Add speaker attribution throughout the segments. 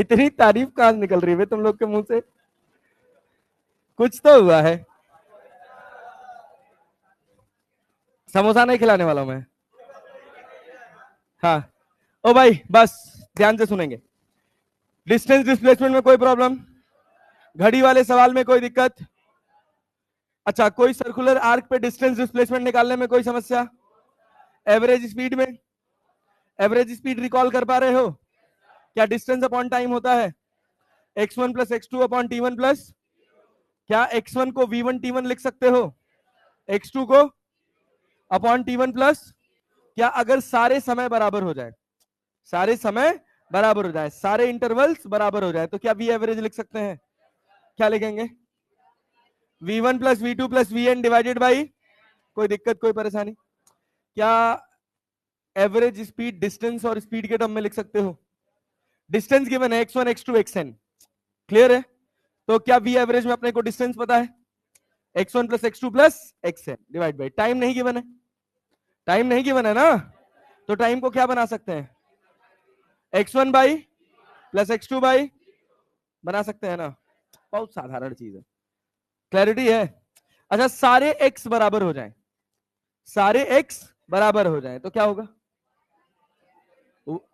Speaker 1: इतनी तारीफ कहां निकल रही है तुम लोग के मुंह से? कुछ तो हुआ है। समोसा नहीं खिलाने वाला मैं। हाँ। ओ भाई बस ध्यान से सुनेंगे। डिस्टेंस डिस्प्लेसमेंट में कोई प्रॉब्लम? घड़ी वाले सवाल में कोई दिक्कत? अच्छा, कोई सर्कुलर आर्क पे डिस्टेंस डिस्प्लेसमेंट निकालने में कोई समस्या? एवरेज स्पीड में? एवरेज स्पीड रिकॉल कर पा रहे हो? क्या डिस्टेंस अपॉन टाइम होता है? x1 plus x2 upon t1 plus? क्या x1 को v1 t1 लिख सकते हो? x2 को अपॉन t1 प्लस? क्या अगर सारे समय बराबर हो जाए, सारे समय बराबर हो जाए, सारे इंटरवल्स बराबर हो जाए, तो क्या v एवरेज लिख सकते हैं? क्या लिखेंगे? v1 plus v2 plus vn divided by? कोई दिक्कत, कोई परेशानी? क्या एवरेज स्पीड डिस्टेंस और स्पीड के टर्म में लिख सकते हो? डिस्टेंस गिवन है x1 x2 xn, क्लियर है? तो क्या v एवरेज में अपने को डिस्टेंस पता है? x1 plus x2 plus xn divide by time नहीं गिवन है, टाइम नहीं गिवन है ना, तो टाइम को क्या बना सकते हैं? x1 by plus x2 by बना सकते हैं ना, बहुत साधारण चीज है, क्लैरिटी है? अच्छा, सारे x बराबर हो जाएं, सारे x बराबर हो जाएं तो क्या होगा?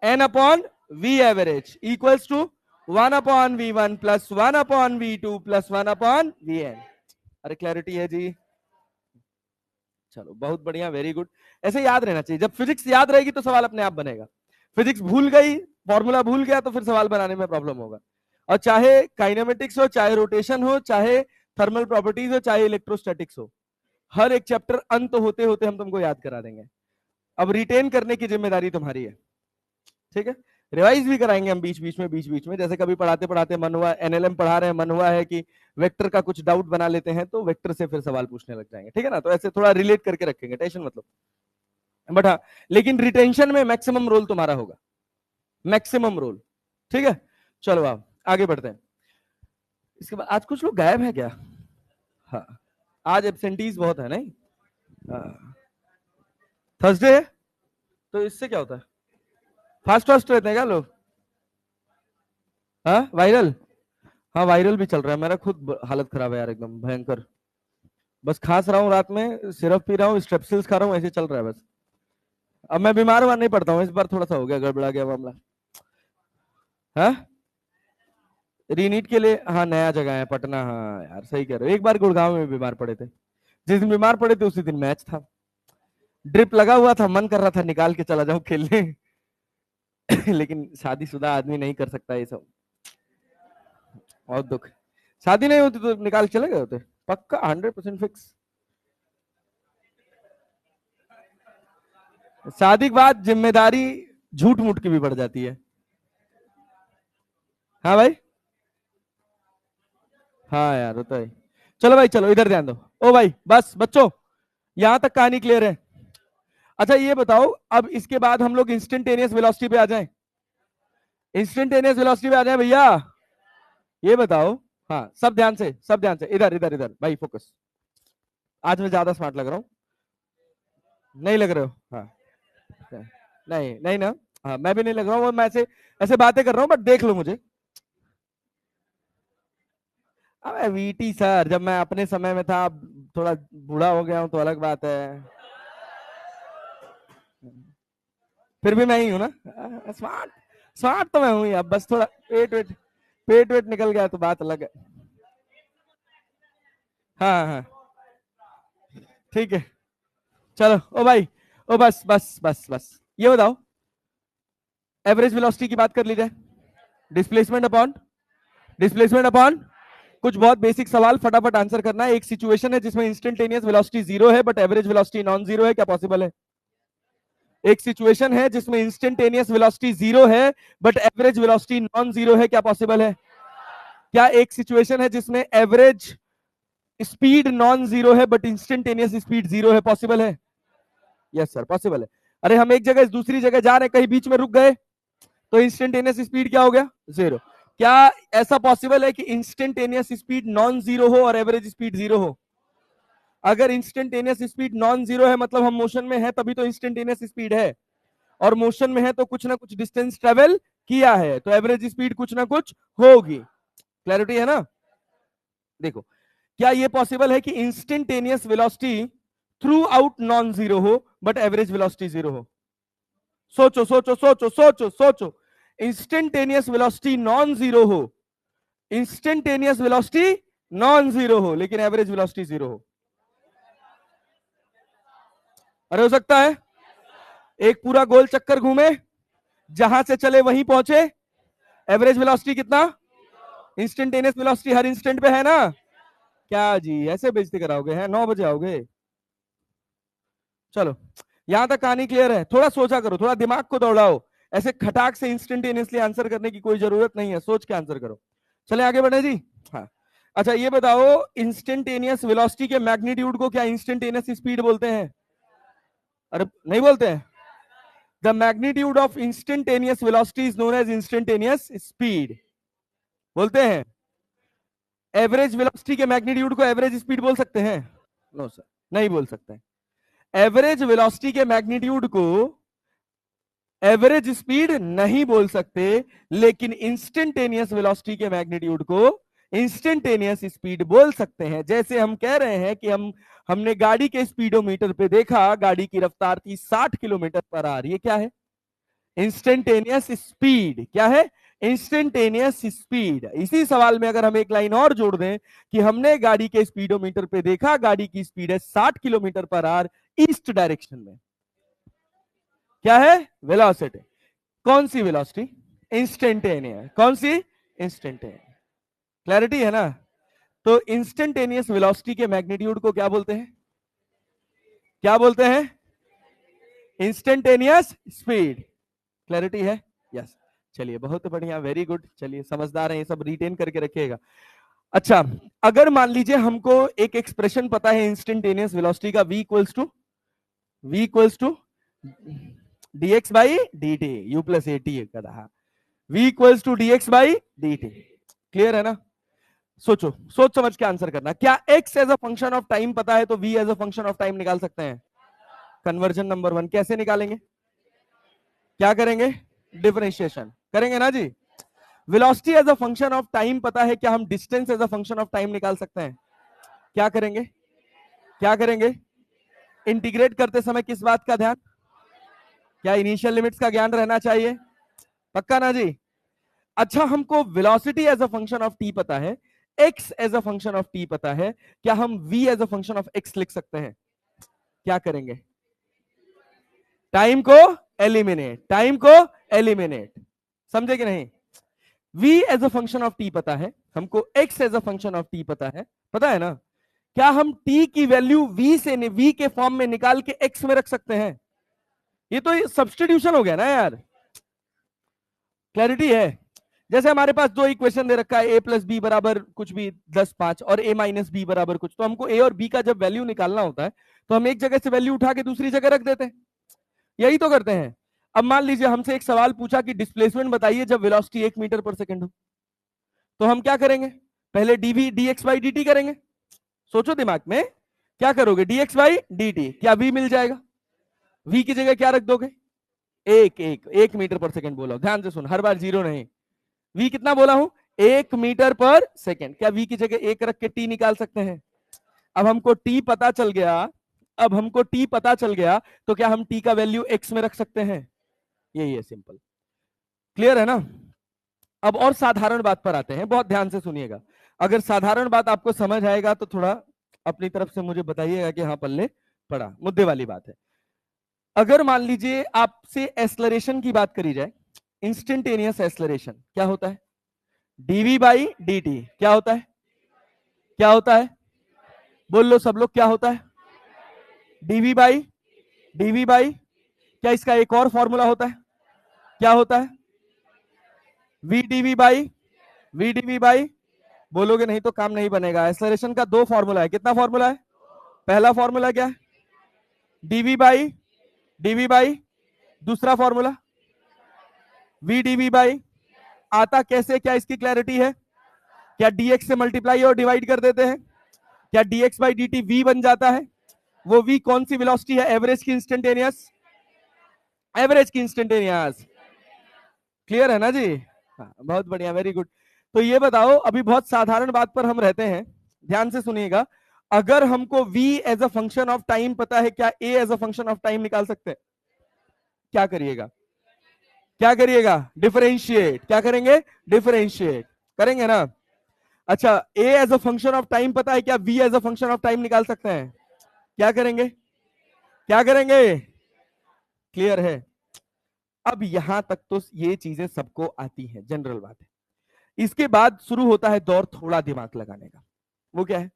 Speaker 1: n upon v average equals to 1 upon v1 plus 1 upon v2 plus 1 upon vn। अरे क्लैरिटी है जी? चलो बहुत बढ़िया, वेरी गुड। ऐसे याद रहना चाहिए, जब फिजिक्स याद रहेगी तो सवाल अपने आप बनेगा। फिजिक्स भूल गई, फॉर्मूला भूल गया, तो फिर सवाल बनाने में प्रॉब्लम होगा। और चाहे काइनेमेटिक्स हो, चाहे रोटेशन हो, चाहे थर्मल प्रॉपर्टीज हो, चाहे इलेक्ट्रोस्टैटिक्स हो, हर एक चैप्टर अंत होते होते हम तुमको याद करा देंगे। अब रिटेन करने की जिम्मेदारी तुम्हारी है, ठीक है? रिवाइज भी कराएंगे हम बीच बीच में, जैसे कभी पढ़ाते पढ़ाते मन हुआ, एनएलएम पढ़ा रहे हैं, मन हुआ है कि वेक्टर का कुछ डाउट बना लेते हैं, तो वेक्टर से फिर सवाल पूछने लग जाएंगे, ठीक है ना? तो ऐसे थोड़ा रिलेट करके रखेंगे, टेंशन मतलब। बट हाँ, लेकिन रिटेंशन में मैक्सिमम रोल तुम्हारा होगा, मैक्सिमम रोल, ठीक है? चलो आप आगे बढ़ते हैं। इसके बाद आज कुछ लोग गायब है क्या? हाँ, आज एब्सेंटीज बहुत है नहीं? थर्सडे है तो इससे क्या होता है? फास्ट फास्ट रहते हैं क्या लोग? हाँ वायरल? हाँ वायरल भी चल रहा है, मेरा खुद हालत खराब है यार, एकदम भयंकर। बस खांस रहा हूँ, रात में सिरप पी रहा हूँ, स्ट्रेप्सिल्स खा रहा हूँ, ऐसे चल रहा है बस। अब मैं बीमार हुआ नहीं पड़ता हूँ, इस बार थोड़ा सा हो गया, गड़बड़ा गया मामला। हाँ रीनीट के लिए, हाँ नया जगह है पटना, हाँ यार सही कह रहे हो। एक बार गुड़गांव में बीमार पड़े थे, जिस दिन बीमार पड़े थे उसी दिन मैच था, ड्रिप लगा हुआ था, मन कर रहा था निकाल के चला जाऊं खेलने लेकिन शादीशुदा आदमी नहीं कर सकता ये सब, बहुत दुख। शादी नहीं होती तो निकाल चले गए होते पक्का, 100% फिक्स। शादी के बाद जिम्मेदारी झूठ मूठ की भी बढ़ जाती है। हाँ भाई, हाँ यार होता है। चलो भाई चलो इधर ध्यान दो। ओ भाई बस बच्चों, यहां तक कहानी क्लियर है? अच्छा ये बताओ, अब इसके बाद हम लोग इंस्टेंटेनियस वेलोसिटी पे आ जाएं, इंस्टेंटेनियस वेलोसिटी पे आ जाएं भैया। ये बताओ, हाँ सब ध्यान से, सब ध्यान से, इधर इधर इधर भाई फोकस। आज मैं ज्यादा स्मार्ट लग रहा हूँ? नहीं लग रहे हो? हाँ नहीं नहीं ना, हाँ मैं भी नहीं लग रहा हूँ, मैं ऐसे ऐसे बातें कर रहा हूँ, बट देख लो मुझे। अबे वीटी सर, जब मैं अपने समय में था, अब थोड़ा बूढ़ा हो गया हूँ तो अलग बात है। फिर भी मैं ही हूं ना, स्मार्ट। स्मार्ट तो मैं हूं ही, अब बस थोड़ा पेट वेट निकल गया तो बात अलग है। हाँ हाँ ठीक है। चलो ओ भाई, ओ बस बस बस बस, ये बताओ एवरेज वेलोसिटी की बात कर ली जाए। डिस्प्लेसमेंट अपॉन, डिस्प्लेसमेंट अपॉन, कुछ बहुत बेसिक सवाल फटाफट आंसर करना है। एक सिचुएशन है जिसमें इंस्टेंटेनियस वेलोसिटी जीरो है but average velocity non zero है, क्या पॉसिबल है? एक सिचुएशन है जिसमें इंस्टेंटेनियस वेलोसिटी जीरो है but average velocity non zero है, क्या पॉसिबल है? क्या एक सिचुएशन है जिसमें एवरेज स्पीड नॉन जीरो है बट इंस्टेंटेनियस स्पीड जीरो है, पॉसिबल है? यस सर पॉसिबल है। अरे हम एक जगह से दूसरी जगह जा रहे हैं, कहीं बीच में रुक गए तो इंस्टेंटेनियस स्पीड क्या हो गया? जीरो। क्या ऐसा पॉसिबल है कि इंस्टेंटेनियस स्पीड नॉन जीरो हो और एवरेज स्पीड जीरो हो? अगर इंस्टेंटेनियस स्पीड नॉन जीरो है मतलब हम मोशन में है, तभी तो इंस्टेंटेनियस स्पीड है, और मोशन में है तो कुछ ना कुछ डिस्टेंस ट्रेवल किया है, तो एवरेज स्पीड कुछ ना कुछ होगी। क्लैरिटी है ना? देखो, क्या ये पॉसिबल है कि instantaneous velocity through out non zero हो बट एवरेज वेलोसिटी जीरो हो? सोचो सोचो सोचो सोचो सोचो, इंस्टेंटेनियस वेलोसिटी नॉन जीरो हो, इंस्टेंटेनियस वेलोसिटी नॉन जीरो हो लेकिन एवरेज वेलोसिटी जीरो हो। अरे हो सकता है, एक पूरा गोल चक्कर घूमे, जहां से चले वहीं पहुंचे, एवरेज वेलोसिटी कितना? इंस्टेंटेनियस वेलोसिटी हर इंस्टेंट पे है ना? क्या जी ऐसे बेइज्जती कराओगे? हैं 9 बजे आओगे? चलो, यहां तक कहानी क्लियर है? थोड़ा सोचा करो, थोड़ा दिमाग को दौड़ाओ, ऐसे खटाक से इंस्टेंटेनियसली आंसर करने की कोई जरूरत नहीं है, सोच के आंसर करो। चले आगे बढ़े जी। हाँ, अच्छा ये बताओ, इंस्टेंटेनियस वेलोसिटी के मैग्नीट्यूड को क्या इंस्टेंटेनियस स्पीड बोलते हैं? अरे नहीं बोलते हैं? The magnitude of instantaneous velocity is known as instantaneous speed बोलते हैं। एवरेज वेलोसिटी के मैग्नीट्यूड को एवरेज स्पीड बोल सकते हैं? नो सर, नहीं बोल सकते। एवरेज वेलोसिटी के मैग्नीट्यूड को एवरेज स्पीड नहीं बोल सकते, लेकिन इंस्टेंटेनियस वेलोसिटी के मैग्नीट्यूड को इंस्टेंटेनियस स्पीड बोल सकते हैं। जैसे हम कह रहे हैं कि हमने गाड़ी के स्पीडोमीटर पे देखा, गाड़ी की रफ्तार थी 60 किलोमीटर पर आवर, ये क्या है? Instantaneous speed. क्या है? Instantaneous speed. इसी सवाल में अगर हम एक लाइन और जोड़ दें कि हमने गाड़ी के स्पीडोमीटर पे देखा, गाड़ी की स्पीड है 60 kilometre per hour east direction में, क्या है? वेलोसिटी। कौन सी वेलोसिटी? इंस्टेंटेनियस। कौन सी? इंस्टेंटेनियस। क्लैरिटी है ना? तो इंस्टेंटेनियस वेलोसिटी के मैग्नीट्यूड को क्या बोलते हैं? क्या बोलते हैं? Instantaneous speed. क्लैरिटी है? यस। चलिए बहुत बढ़िया, वेरी गुड। चलिए समझदार है, ये सब रिटेन करके रखिएगा। अच्छा, अगर मान लीजिए हमको एक एक्सप्रेशन पता है इंस्टेंटेनियस वेलोसिटी का, v equals to dx by dt u plus at कहा, v equals to dx by dt। Clear है ना? सोचो, सोच समझ के आंसर करना। क्या x as a function of time पता है तो v as a function of time निकाल सकते हैं? कन्वर्जन नंबर 1 कैसे निकालेंगे? क्या करेंगे? डिफरेंशिएशन करेंगे ना जी। Velocity as a function of time पता है, क्या हम distance as a function of time निकाल सकते हैं? क्या करेंगे? क्या करेंगे? इंटीग्रेट करते समय किस बात का ध्यान? क्या इनिशियल लिमिट्स का ज्ञान रहना चाहिए? पक्का ना जी? अच्छा, हमको velocity as a function of T पता है, X as a function of T पता है, क्या हम v as a function of X लिख सकते हैं? क्या करेंगे? टाइम को एलिमिनेट, टाइम को एलिमिनेट। समझे कि नहीं? v as a function of T पता है हमको, x as a function of T पता है ना? क्या हम t की वैल्यू v से v के फॉर्म में निकाल के x में रख सकते हैं? ये तो सब्स्टिट्यूशन हो गया ना यार। क्लैरिटी है? जैसे हमारे पास दो इक्वेशन दे रखा है, a प्लस बी बराबर कुछ भी 10 5 और a माइनस बी बराबर कुछ, तो हमको a और b का जब वैल्यू निकालना होता है तो हम एक जगह से वैल्यू उठा के दूसरी जगह रख देते हैं, यही तो करते हैं। अब मान लीजिए हमसे एक सवाल पूछा कि डिस्प्लेसमेंट बताइए जब वेलोसिटी 1 मीटर पर सेकंड हो, तो हम क्या करेंगे? पहले dv dx बाई dt करेंगे। सोचो दिमाग में, क्या करोगे? dx बाई dt, क्या v मिल जाएगा? v की जगह क्या रख दोगे? एक मीटर पर सेकंड बोला, ध्यान से सुन, हर बार जीरो नहीं। v कितना बोला हूं? 1 मीटर पर सेकंड। क्या v की जगह 1 रख के t निकाल सकते हैं? अब हमको t पता चल गया, अब हमको t पता चल गया, तो क्या हम t का वैल्यू x में रख सकते हैं? यही है, सिंपल। क्लियर है ना? अब और साधारण बात पर आते हैं, बहुत ध्यान से सुनिएगा। अगर साधारण बात आपको समझ आएगा तो थोड़ा अपनी तरफ से मुझे बताइएगा कि हाँ पल्ले पड़ा, मुद्दे वाली बात है। अगर मान लीजिए आपसे एस्लरेशन की बात करी जाए, इंस्टेंटेनियस एस्लरेशन क्या होता है? dv बाई dt क्या होता है? क्या होता है? बोल लो सब लोग, क्या होता है? dv बाई क्या इसका एक और फॉर्मूला होता है? क्या होता है? v dv बाई बोलोगे नहीं तो काम नहीं बनेगा। एक्सेलरेशन का दो फॉर्मूला है, कितना फॉर्मूला है? पहला फॉर्मूला क्या है? dv बाई दूसरा फॉर्मूला v dv बाई आता कैसे, क्या इसकी क्लैरिटी है? क्या dx से मल्टीप्लाई और डिवाइड कर देते हैं? क्या dx बाई dt v बन जाता है? वो v कौन सी वेलोसिटी है? एवरेज की इंस्टेंटेनियस? एवरेज की इंस्टेंटेनियस। क्लियर है ना जी? हाँ, बहुत बढ़िया, वेरी गुड। तो ये बताओ, अभी बहुत साधारण बात पर हम रहते हैं, ध्यान से सुनिएगा। अगर हमको v as a function of time पता है, क्या a as a function of time निकाल सकते हैं? क्या करिएगा? क्या करिएगा? डिफरेंशिएट। क्या करेंगे? डिफरेंशिएट करेंगे ना। अच्छा, a as a function of time पता है, क्या v as a function of time निकाल सकते हैं? क्या करेंगे? क्या करेंगे? क्लियर है? अब यहां तक तो ये चीजें सबको आती हैं, जनरल बात है। इसके बाद शुरू होता है दौर थोड़ा दिमाग लगाने का। वो क्या है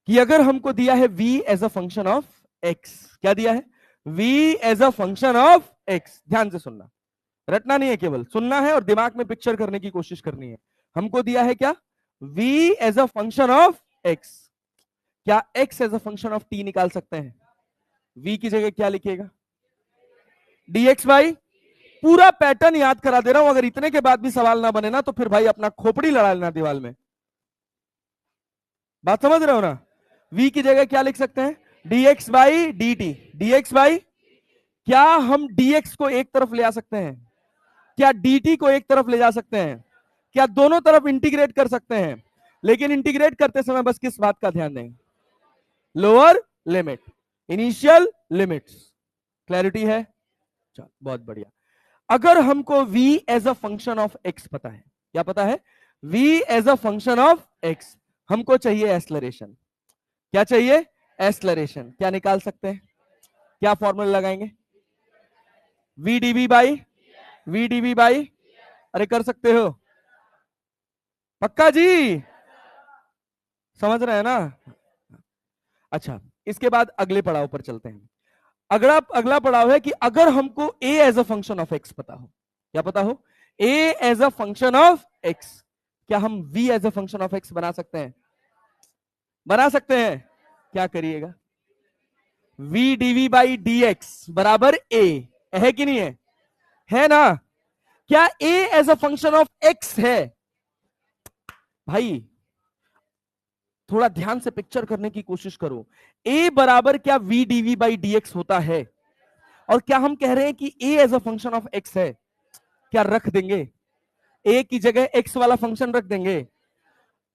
Speaker 1: कि अगर हमको दिया है v as a function of x, क्या दिया है? v as a function of x। ध्यान से सुनना, रटना नहीं है, केवल सुनना है और दिमाग में पिक्चर करने की कोशिश करनी है। हमको दिया है क्या? v as a function of x। क्या x as a function of t निकाल सकते हैं? v की जगह क्या लिखिएगा? dx बाई, पूरा पैटर्न याद करा दे रहा हूं, अगर इतने के बाद भी सवाल ना बने ना तो फिर भाई अपना खोपड़ी लड़ा लेना दीवार में। बात समझ रहे हो ना? v की जगह क्या लिख सकते हैं? dx by dt। dx by, क्या हम dx को एक तरफ ले आ सकते हैं? क्या dt को एक तरफ ले जा सकते हैं? क्या दोनों तरफ इंटीग्रेट कर सकते हैं? लेकिन इंटीग्रेट करते समय बस किस बात का ध्यान दें? Lower limit, initial limits. Clarity है? चलो बहुत बढ़िया। अगर हमको v as a function of x पता है, क्या पता है? v as a function of x, हमको चाहिए एक्सलरेशन। क्या चाहिए? एक्सलरेशन। क्या निकाल सकते हैं? क्या फॉर्मूला लगाएंगे? v dv by, v dv by, अरे कर सकते हो? पक्का जी? समझ रहे हैं ना? अच्छा, इसके बाद अगले पड़ाव पर चलते हैं। अगला अगला पड़ाव है कि अगर हमको a as a function of x पता हो, क्या पता हो? a as a function of x, क्या हम v as a function of x बना सकते हैं? बना सकते हैं। क्या करिएगा? v dv बाई dx बराबर a, है कि नहीं है? है ना? क्या a as a function of x है? भाई थोड़ा ध्यान से पिक्चर करने की कोशिश करो। a बराबर क्या v dv बाई dx होता है? और क्या हम कह रहे हैं कि a as a function of x है? क्या रख देंगे? a की जगह x वाला फंक्शन रख देंगे।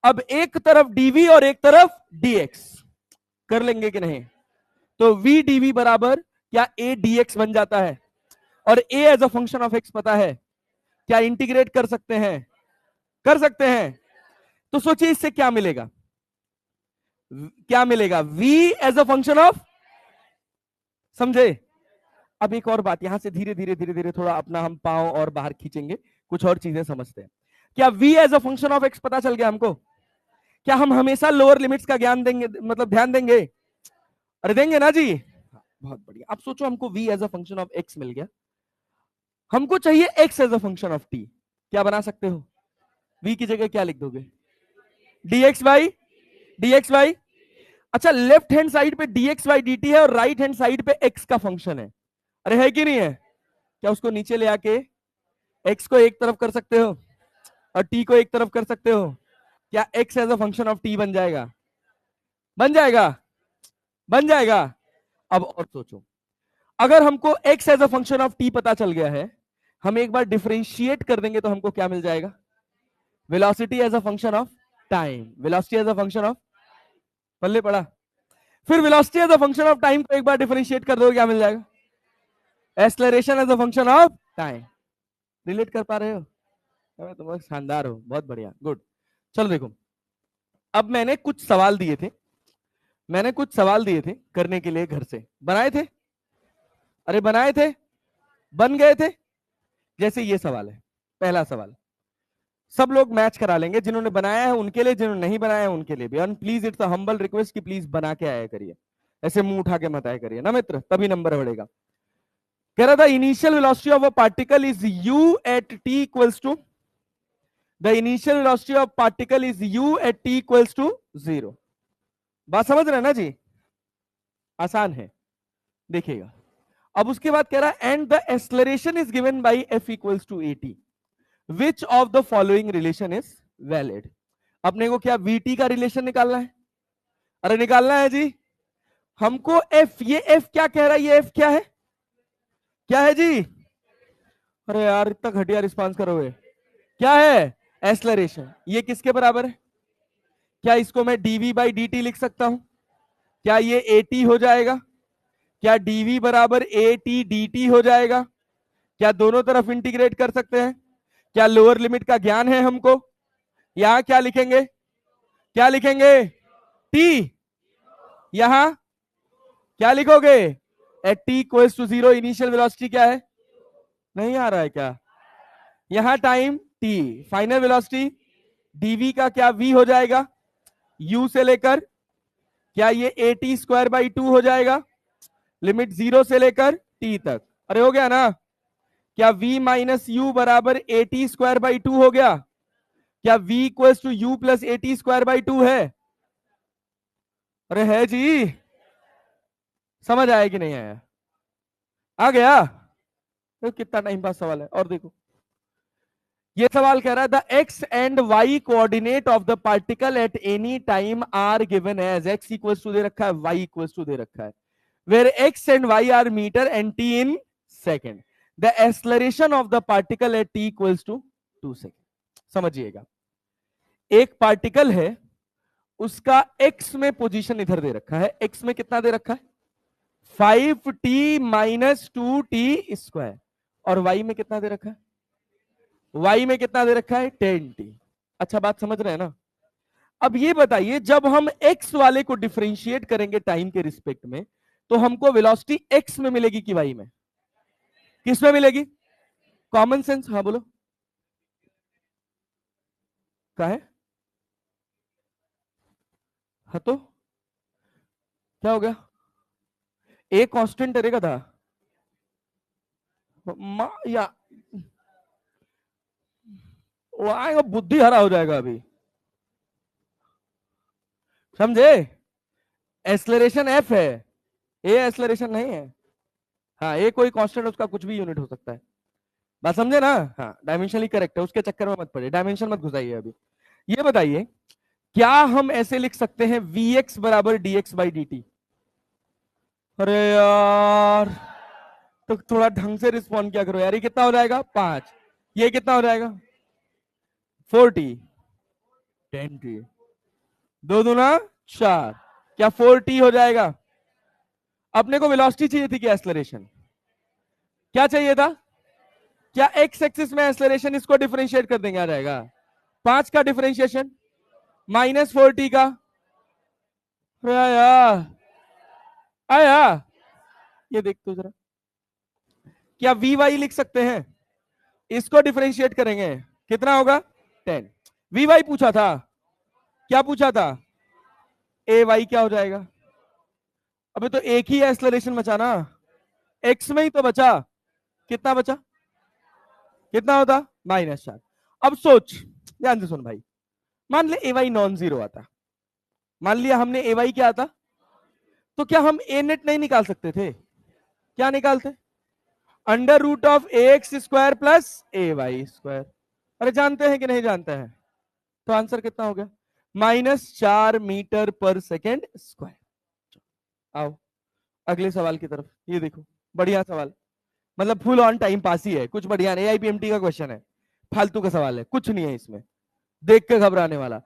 Speaker 1: अब एक तरफ dv और एक तरफ dx कर लेंगे कि नहीं? तो v dv बराबर क्या a dx बन जाता है? और a as a function of x पता है, क्या इंटीग्रेट कर सकते हैं? कर सकते हैं। तो सोचिए इससे क्या मिलेगा? क्या मिलेगा? v as a function of, समझे? अब एक और बात, यहां से धीरे धीरे धीरे धीरे थोड़ा अपना हम पांव और बाहर खींचेंगे, कुछ और चीजें समझते हैं। क्या v as a function of x पता चल गया हमको? क्या हम हमेशा लोअर लिमिट्स का ज्ञान देंगे, मतलब ध्यान देंगे? अरे देंगे ना जी? बहुत बढ़िया। अब सोचो हमको v as a function of x मिल गया, हमको चाहिए x as a function of t। क्या बना सकते हो? v की जगह क्या लिख दोगे? dx बाई, dx बाई, अच्छा लेफ्ट हैंड साइड पे dx बाई dt है और राइट हैंड साइड पे x का फंक्शन है। अरे है कि नहीं है? क्या उसको नीचे ले आके x को एक तरफ कर सकते हो और t को एक तरफ कर सकते हो? क्या x as a function of t बन जाएगा? बन जाएगा? बन जाएगा? अब और सोचो, अगर हमको x as a function of t पता चल गया है, हम एक बार डिफरेंशिएट कर देंगे तो हमको क्या मिल जाएगा? Velocity as a function of time. Velocity as a function of, पल्ले पड़ा? फिर velocity as a function of time को एक बार डिफरेंशिएट कर दो, क्या मिल जाएगा? Acceleration as a function of time. Relate कर पा रहे हो? तुम लोग शानदार हो, बहुत बढ़िया, गुड। चलो देखो, अब मैंने कुछ सवाल दिए थे, मैंने कुछ सवाल दिए थे करने के लिए, घर से बनाए थे। अरे बनाए थे, बन गए थे। जैसे ये सवाल है, पहला सवाल, सब लोग मैच करा लेंगे, जिन्होंने बनाया है उनके लिए, जिन्होंने नहीं बनाया है उनके लिए भी। And please it's a humble request कि प्लीज बना के आया करिए, ऐसे मुंह उठा के मत आया करिए ना मित्र, तभी नंबर बढ़ेगा। कह रहा था initial velocity of a particle is u at t equals to, the initial velocity of particle is u at t equals to 0। बात समझ रहे हैं ना जी? आसान है, देखिएगा। अब उसके बाद कह रहा है and the acceleration is given by f equals to at, which of the following relation is valid. अपने को क्या vt का रिलेशन निकालना है? अरे निकालना है जी। हमको f, ये f क्या कह रहा है? ये f क्या है? क्या है जी? अरे यार इतना घटिया रिस्पांस करोगे। क्या है? एक्सलरेशन। ये किसके बराबर है? क्या इसको मैं dv बाई dt लिख सकता हूं? क्या ये at हो जाएगा? क्या dv बराबर at dt हो जाएगा? क्या दोनों तरफ इंटीग्रेट कर सकते हैं? क्या लोअर लिमिट का ज्ञान है हमको? यहां क्या लिखेंगे? क्या लिखेंगे? t। यहां क्या लिखोगे? At t equals to 0 initial velocity क्या है? नहीं आ रहा है क्या? यहां time t, final velocity dv का क्या v हो जाएगा? u से लेकर क्या ये at स्क्वायर बाई 2 हो जाएगा? लिमिट 0 से लेकर t तक। अरे हो गया ना? क्या v माइनस यू बराबर at स्क्वायर बाई 2 हो गया? क्या v equals to u plus at square by 2 है? अरे है जी। समझ आया कि नहीं आया? आ गया? तो कितना टाइम पास सवाल है। और देखो ये सवाल कह रहा है the X and Y coordinate of the particle at any time are given as X equals to दे रखा है, वाई इक्वल्स टू दे रखा है, where X and Y are metre and T in second. The acceleration of the particle at T equals to 2 second. समझिएगा, एक particle है, उसका एक्स में पोजीशन इधर दे रखा है। एक्स में कितना दे रखा है? 5t minus 2t square. और वाई में कितना दे रखा है? वाई में कितना दे रखा है? 10t। अच्छा बात समझ रहे हैं ना? अब ये बताइए, जब हम x वाले को डिफरेंशिएट करेंगे टाइम के रिस्पेक्ट में, तो हमको वेलोसिटी x में मिलेगी कि y में? किस में मिलेगी? Common sense. हाँ बोलो। क्या है? हाँ तो क्या हो गया? ए कांस्टेंट रहेगा था या वो आएगा, बुद्धि हरा हो जाएगा अभी। समझे? एक्सलरेशन एफ है, ए एक्सलरेशन नहीं है। हाँ ए कोई कांस्टेंट, उसका कुछ भी यूनिट हो सकता है। बात समझे ना? हाँ डायमेंशनली करेक्ट है, उसके चक्कर में मत पड़े, डायमेंशन मत घुसाइए अभी। ये बताइए, क्या हम ऐसे लिख सकते हैं vx बराबर dx बाई dt? अरे यार तो थोड़ा ढंग से रिस्पॉन्ड किया करो यार। ये कितना हो जाएगा? 5। ये कितना हो जाएगा? 4t 10t। दो दूना 4। क्या 4t हो जाएगा? अपने को वेलोसिटी चाहिए थी क्या? एक्सलरेशन क्या चाहिए था? क्या एक्स एक्सिस में एक्सलरेशन, इसको डिफरेंशिएट कर देंगे, आ जाएगा 5 का डिफरेंशिएशन माइनस 4t का। आया आया। ये देख तो जरा, क्या वी वाई लिख सकते हैं? इसको डिफरेंशिएट करेंगे, कितना होगा? 10। वी वाई पूछा था, क्या पूछा था? ए वाई क्या हो जाएगा? अबे तो एक ही एक्सलरेशन बचा ना, एक्स में ही तो बचा। कितना बचा? कितना होता? -4। अब सोच, ध्यान से सुन भाई। मान ले ए वाई नॉन जीरो आता, मान लिया हमने ए वाई क्या आता, तो क्या हम ए नेट नहीं निकाल सकते थे? क्या निकालते? Under root of A X square plus A Y square. अरे जानते हैं कि नहीं जानते हैं? तो आंसर कितना हो गया? -4 मीटर पर सेकेंड स्क्वायर। आओ अगले सवाल की तरफ। ये देखो बढ़िया सवाल, मतलब फुल ऑन टाइम पास ही है, कुछ बढ़िया नहीं। आईपीएमटी का क्वेश्चन है, फालतू का सवाल है, कुछ नहीं है इसमें देख के घबराने वाला।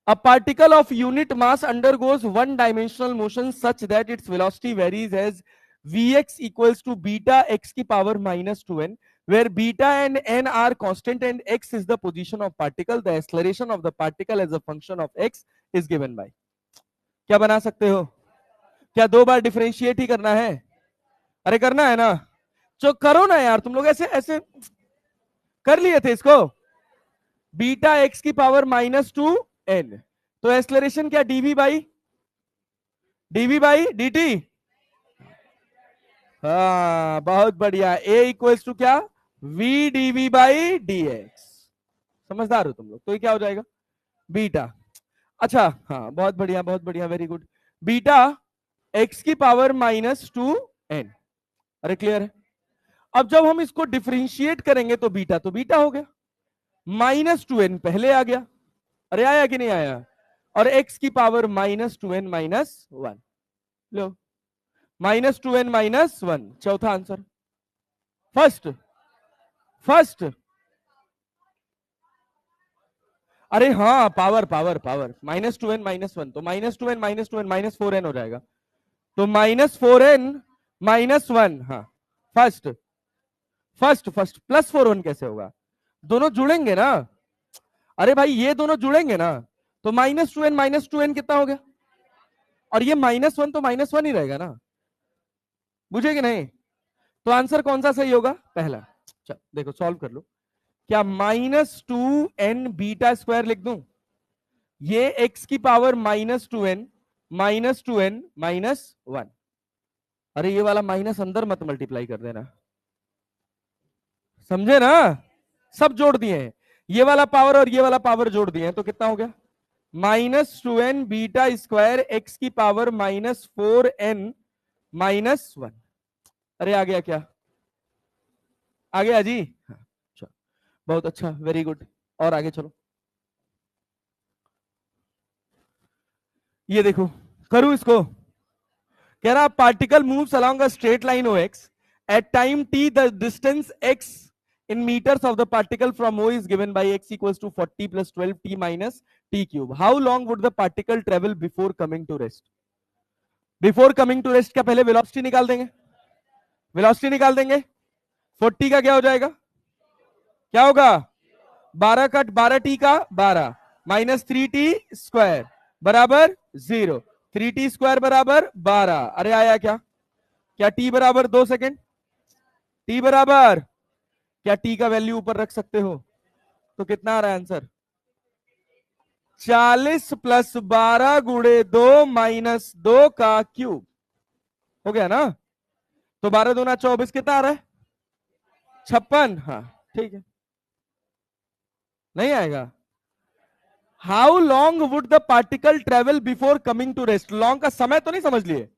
Speaker 1: A particle of unit mass undergoes one dimensional motion such that its velocity varies as vx equals to beta x की power -2n, where beta and n are constant and x is the position of particle. The acceleration of the particle as a function of x is given by। क्या बना सकते हो? क्या दो बार differentiate ही करना है? अरे करना है ना, जो करो ना यार। तुम लोग ऐसे ऐसे कर लिए थे इसको। बीटा एक्स की पावर -2n, तो एक्सलरेशन क्या? DV by dt। हाँ बहुत बढ़िया। ए इक्वल्स टू क्या? V DV by D X. समझदार हो तुम लोग। तो ये क्या हो जाएगा? बीटा। अच्छा हाँ बहुत बढ़िया बहुत बढ़िया, वेरी गुड। बीटा एक्स की पावर -2n। अरे क्लियर है? अब जब हम इसको डिफरेंशिएट करेंगे तो बीटा हो गया, -2n पहले आ गया। अरे आया कि नहीं आया? और x की पावर -2n -1। लो -2n -1, चौथा आंसर। फर्स्ट फर्स्ट, अरे हाँ, पावर पावर पावर, -2n -1, तो -2n -2n -4n हो जाएगा, तो -4n -1, हाँ फर्स्ट, फर्स्ट फर्स्ट +4n कैसे होगा, दोनों जुड़ेंगे ना, अरे भाई ये दोनों जुड़ेंगे ना, तो -2n -2n कितना हो गया, और ये -1 तो -1 ही रहेगा ना, बुझे कि नहीं, तो आंसर कौन सा सही होगा, पहला। चल देखो सॉल्व कर लो, क्या -2n बीटा स्क्वायर लिख दूं, ये x की पावर -2n -1, अरे ये वाला माइनस अंदर मत मल्टीप्लाई कर देना, समझे ना, सब जोड़ दिए हैं, ये वाला पावर और ये वाला पावर जोड़ दिए हैं, तो कितना हो गया, -2n बीटा स्क्वायर एक्स की पावर -4n -1, अरे आ गया क्या, आ गया जी, हाँ, बहुत अच्छा, वेरी गुड, और आगे चलो, ये देखो करूं इसको, कह रहा particle moves along a straight line O X at time t the distance x in meters of the particle from O is given by x equals to 40 plus 12t minus t cube. How long would the particle travel before coming to rest? Before coming to rest क्या पहले velocity निकाल देंगे, velocity निकाल देंगे, 40 का क्या हो जाएगा, क्या होगा, 12 का 12t का 12 -3t स्क्वायर बराबर 0, 3t स्क्वायर बराबर 12, अरे आया क्या, क्या t बराबर 2 सेकेंड, t बराबर, क्या t का वैल्यू ऊपर रख सकते हो, तो कितना आ रहा है आंसर, 40 + 12 गुणे 2 - 2 का क्यूब, हो गया ना, तो 12 दूना 24 कितना आ रहा है, 56, हाँ ठीक है, नहीं आएगा, how long would the particle travel before coming to rest, long का समय तो नहीं समझ लिए,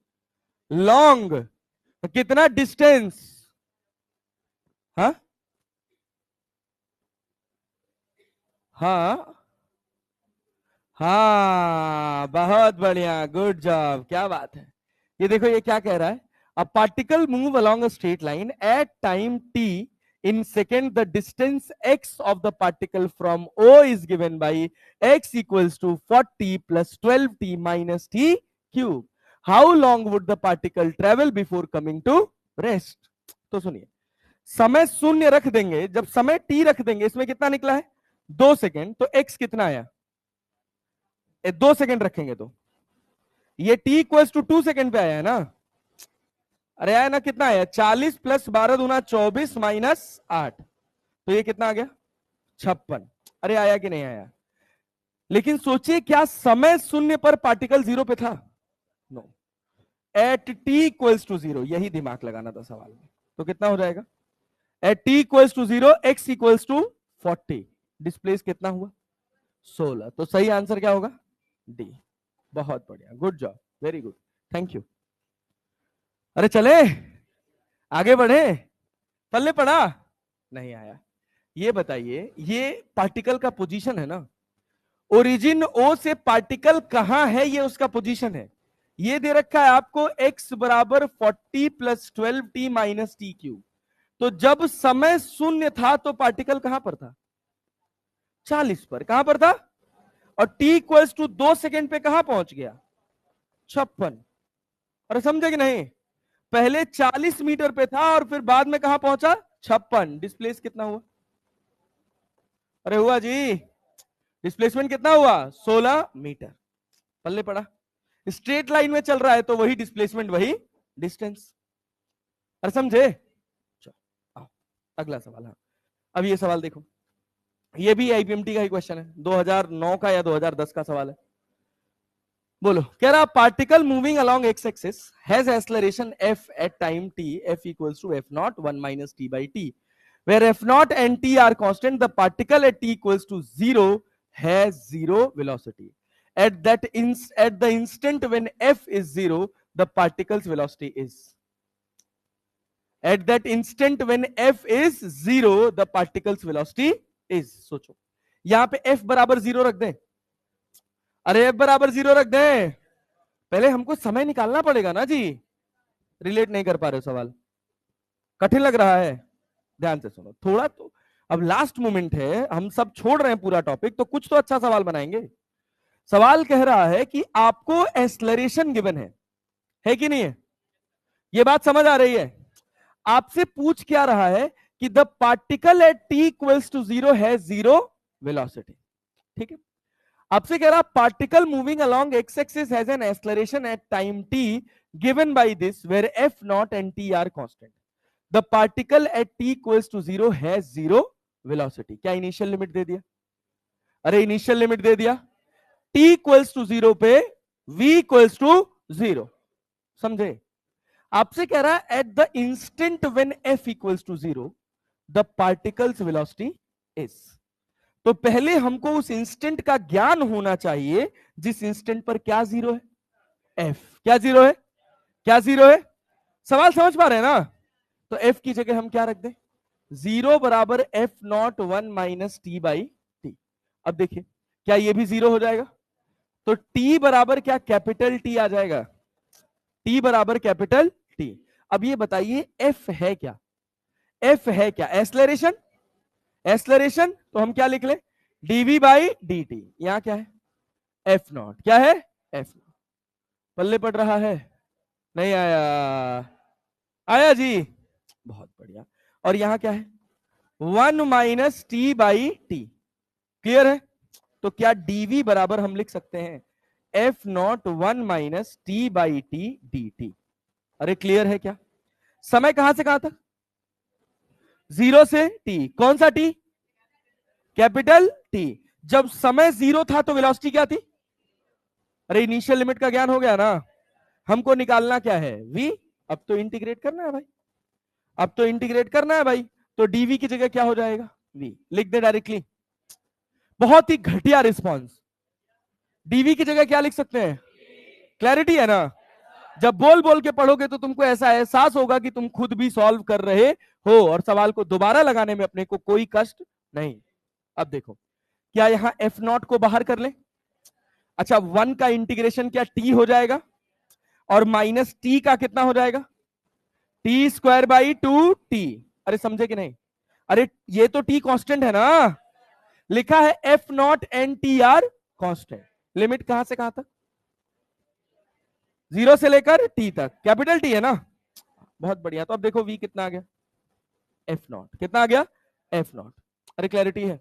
Speaker 1: लॉन्ग कितना डिस्टेंस, हाँ हाँ हाँ, बहुत बढ़िया, गुड जॉब, क्या बात है, ये देखो ये क्या कह रहा है, a particle move along a straight line at time t in second the distance x of the particle from O is given by x equals to 40 plus 12t minus t cube. How long would the particle travel before coming to rest? तो सुनिए, समय शून्य रख देंगे, जब समय t रख देंगे, इसमें कितना निकला है 2 सेकेंड, तो x कितना आया, 2 सेकेंड रखेंगे तो ये t इक्वल्स टू 2 सेकेंड पे आया है ना, अरे आया ना, कितना आया 40 + 12 दूना 24 -8, तो ये कितना आ गया 56, अरे आया कि नहीं आया, लेकिन सोचिए क्या समय शून्य पर पार्टिकल 0 पे था, no, at t equals to 0, यही दिमाग लगाना था सवाल में, तो कितना हो जाएगा, at t equals to 0 x equals to 40, displace कितना हुआ 16, तो सही आंसर क्या होगा डी, बहुत बढ़िया, good job, very good, thank you, अरे चले आगे बढ़े, पल्ले पड़ा नहीं आया, ये बताइए ये पार्टिकल का पोजीशन है ना, ओरिजिन ओ से पार्टिकल कहां है, ये उसका पोजीशन है, ये दे रखा है आपको x बराबर 40 + 12t - t क्यूब, तो जब समय शून्य था तो पार्टिकल कहां पर था 40 पर, कहां पर था, और t इक्वल्स टू 2 सेकेंड पे कहां पहुंच गया 56, अरे समझे कि नहीं, पहले 40 मीटर पे था और फिर बाद में कहां पहुंचा 56, डिस्प्लेस कितना हुआ, अरे हुआ जी, डिस्प्लेसमेंट कितना हुआ 16 मीटर, पल्ले पड़ा, स्ट्रेट लाइन में चल रहा है तो वही डिस्प्लेसमेंट वही डिस्टेंस, अरे समझे, चलो अगला सवाल, हाँ अब ये सवाल देखो, ये भी आईपीएमटी का ही क्वेश्चन है, 2009 का या 2010 का सवाल है, बोलो, कह रहा particle moving along X axis has acceleration f at time t, f equals to f0 1 - t by t, where f0 and t are constant, the particle at t equals to 0 has 0 velocity. At the instant when f is 0, the particle's velocity is. At that instant when f is 0, the particle's velocity is. सोचो, यहां पे f बराबर 0 रख दें, अरे f बराबर 0 रख दें, पहले हमको समय निकालना पड़ेगा ना जी, रिलेट नहीं कर पा रहे हो सवाल, कठिन लग रहा है, ध्यान से सुनो थोड़ा, तो अब लास्ट मोमेंट है, हम सब छोड़ रहे हैं पूरा टॉपिक, तो कुछ तो अच्छा सवाल बनाएंगे। सवाल कह रहा है कि आपको एक्सलरेशन गिवन है कि नहीं है? ये बात समझ आ रही है? आपसे पूछ क्या रहा है कि the particle at T equals to 0 है 0 वेलोसिटी। ठीक है, आपसे कह रहा particle moving along X axis has an acceleration at time T given by this where F naught and T are constant. The particle at T equals to 0 है 0 velocity. क्या initial limit दे दिया? अरे initial limit दे दिया। T equals to 0 पे v equals to 0, समझे? आपसे कह रहा है at the instant when f equals to 0 the particle's velocity is. तो पहले हमको उस इंस्टेंट का ज्ञान होना चाहिए जिस इंस्टेंट पर क्या 0 है, f क्या 0 है, क्या 0 है। सवाल समझ पा रहे हैं ना? तो f की जगह हम क्या रख दें, 0 बराबर f not 1 minus T by T. अब देखिए क्या ये भी 0 हो जाएगा, तो t बराबर क्या कैपिटल T आ जाएगा, t बराबर कैपिटल T। अब ये बताइए f है क्या, f है क्या, एक्सलरेशन। एक्सलरेशन तो हम क्या लिख लें, dv बाई dt। यहां क्या है, f नॉट, क्या है f नॉट। पल्ले पड़ रहा है, नहीं आया, आया जी, बहुत बढ़िया। और यहां क्या है, 1 minus T by T, clear है? तो क्या dv बराबर हम लिख सकते हैं f not 1 minus T by T D T. अरे क्लियर है क्या? समय कहां से कहां तक, 0 से t, कौन सा t, कैपिटल T। जब समय 0 था तो वेलोसिटी क्या थी? अरे इनिशियल लिमिट का ज्ञान हो गया ना, हमको निकालना क्या है, v। अब तो इंटीग्रेट करना है भाई, अब तो इंटीग्रेट करना है भाई। तो dv की जगह क्या हो जाएगा, v, लिख दे डायरेक्टली। बहुत ही घटिया रिस्पॉन्स, dv की जगह क्या लिख सकते हैं, क्लैरिटी है ना? जब बोल बोल के पढ़ोगे तो तुमको ऐसा एहसास होगा कि तुम खुद भी सॉल्व कर रहे हो और सवाल को दोबारा लगाने में अपने को कोई कष्ट नहीं। अब देखो क्या यहां एफ नॉट को बाहर कर ले, अच्छा 1 का इंटीग्रेशन क्या t हो जाएगा, और माइनस टी का कितना हो जाएगा, टी स्क्वायर बाई 2t। अरे समझे कि नहीं? अरे ये तो t कांस्टेंट है ना, लिखा है F not an T are constant. Limit कहां से कहां तक, 0 से लेकर t तक, कैपिटल T है ना, बहुत बढ़िया। तो अब देखो v कितना आ गया, एफ नॉट कितना आ गया, एफ नॉट। अरे क्लैरिटी है?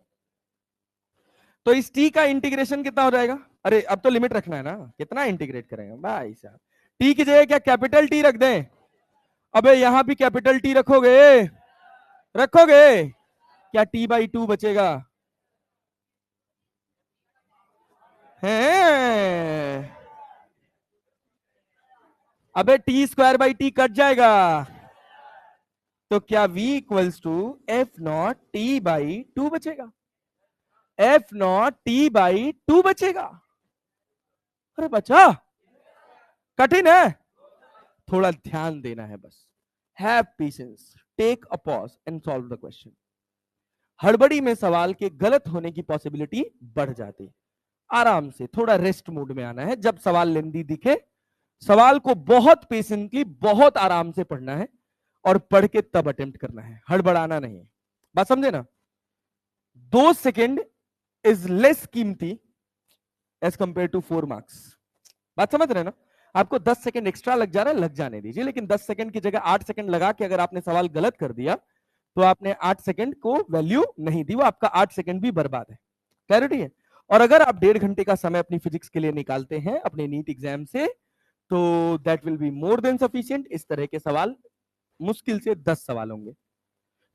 Speaker 1: तो इस t का इंटीग्रेशन कितना हो जाएगा, अरे अब तो लिमिट रखना है ना, कितना इंटीग्रेट करेंगे भाई साहब। t की जगह क्या कैपिटल T रख दें, अबे यहां भी कैपिटल T रखोगे, रखोगे क्या, t बाई 2 बचेगा है, अबे T square by T cut जाएगा, तो क्या v equals to F naught T by 2 बचेगा, एफ नॉट टी बाई 2 बचेगा। अरे बचा, कठिन है, थोड़ा ध्यान देना है बस, have patience, take a pause and solve the question. हड़बड़ी में सवाल के गलत होने की पॉसिबिलिटी बढ़ जाती है, आराम से थोड़ा रेस्ट मोड में आना है। जब सवाल लेंदी दिखे, सवाल को बहुत पेशेंटली बहुत आराम से पढ़ना है और पढ़ के तब अटेम्प्ट करना है, हड़बड़ाना नहीं है, बात समझे ना? 2 सेकेंड इज लेस कीमती एज कंपेयर टू 4 मार्क्स, बात समझ रहे हैं ना? आपको 10 सेकंड एक्स्ट्रा लग जा रहा है, लग जाने दीजिए, लेकिन 10 सेकंड की जगह 8 सेकंड लगा के अगर आपने सवाल गलत कर दिया तो आपने 8 सेकंड को वैल्यू नहीं दी, वो आपका 8 सेकंड भी बर्बाद है, क्लैरिटी है? और अगर आप 1.5 घंटे का समय अपनी फिजिक्स के लिए निकालते हैं अपने नीट एग्जाम से, तो that will be more than sufficient. इस तरह के सवाल मुश्किल से 10 सवाल होंगे,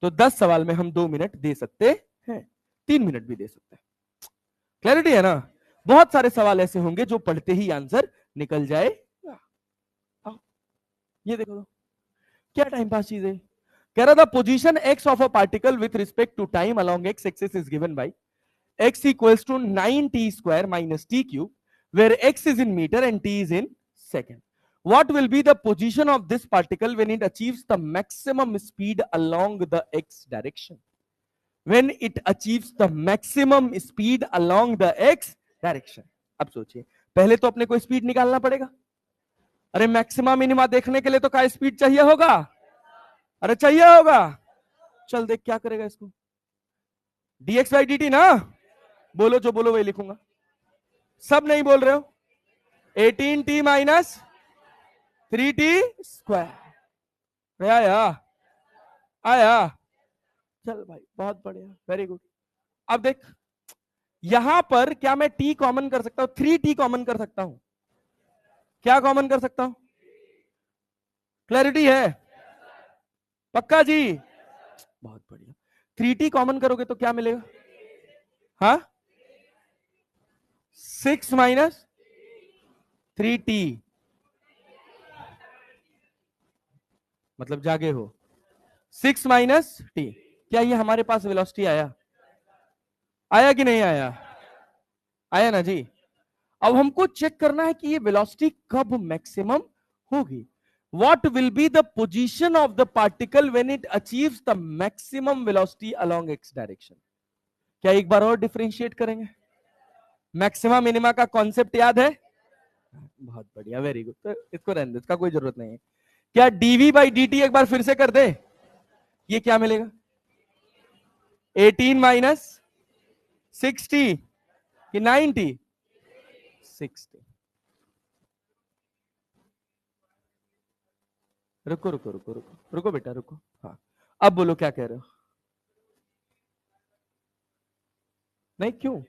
Speaker 1: तो 10 सवाल में हम 2 मिनट दे सकते हैं, 3 मिनट भी दे सकते हैं, क्लैरिटी है ना? बहुत सारे सवाल ऐसे होंगे जो पढ़ते ही आंसर निकल जाए। ये देखो तो, क्या टाइम पास चीज है। कह रहा था position x of a particle with respect to time along x axis is given by x equals to 9t square minus t cube, where x is in metre and t is in second. What will be the position of this particle when it achieves the maximum speed along the x direction? When it achieves the maximum speed along the x direction. अब सोचिए, पहले तो अपने को speed निकालना पड़ेगा। अरे maxima minima देखने के लिए तो क्या स्पीड चाहिए होगा, अरे चाहिए होगा। चल देख क्या करेगा इसको, dx बाई dt ना, बोलो जो बोलो वही लिखूंगा, सब नहीं बोल रहे हो, 18t माइनस 3t स्क्वायर आया, आया, चल भाई बहुत बढ़िया, वेरी गुड। अब देख यहां पर क्या मैं t कॉमन कर सकता हूं, 3t कॉमन कर सकता हूं, क्या कॉमन कर सकता हूं, क्लैरिटी है, पक्का जी, बहुत बढ़िया। 3t कॉमन करोगे तो क्या मिलेगा, हाँ 6 माइनस 3t, मतलब जागे हो, 6 माइनस t, क्या ये हमारे पास वेलोसिटी आया, आया कि नहीं आया, आया ना जी। अब हमको चेक करना है कि ये वेलोसिटी कब मैक्सिमम होगी, what will be the position of the particle when it achieves the maximum velocity along x direction। क्या एक बार और डिफरेंशिएट करेंगे, मैक्सिमा मिनिमा का कॉन्सेप्ट याद है, बहुत बढ़िया, वेरी गुड, तो इसको रहने दो, इसका कोई जरूरत नहीं है। क्या dv बाई dt एक बार फिर से कर दे, ये क्या मिलेगा, 18 माइनस 60 कि 90, 60, रुको रुको रुको रुको रुको बेटा रुको, हाँ अब बोलो क्या कह रहे हो, नहीं क्यों,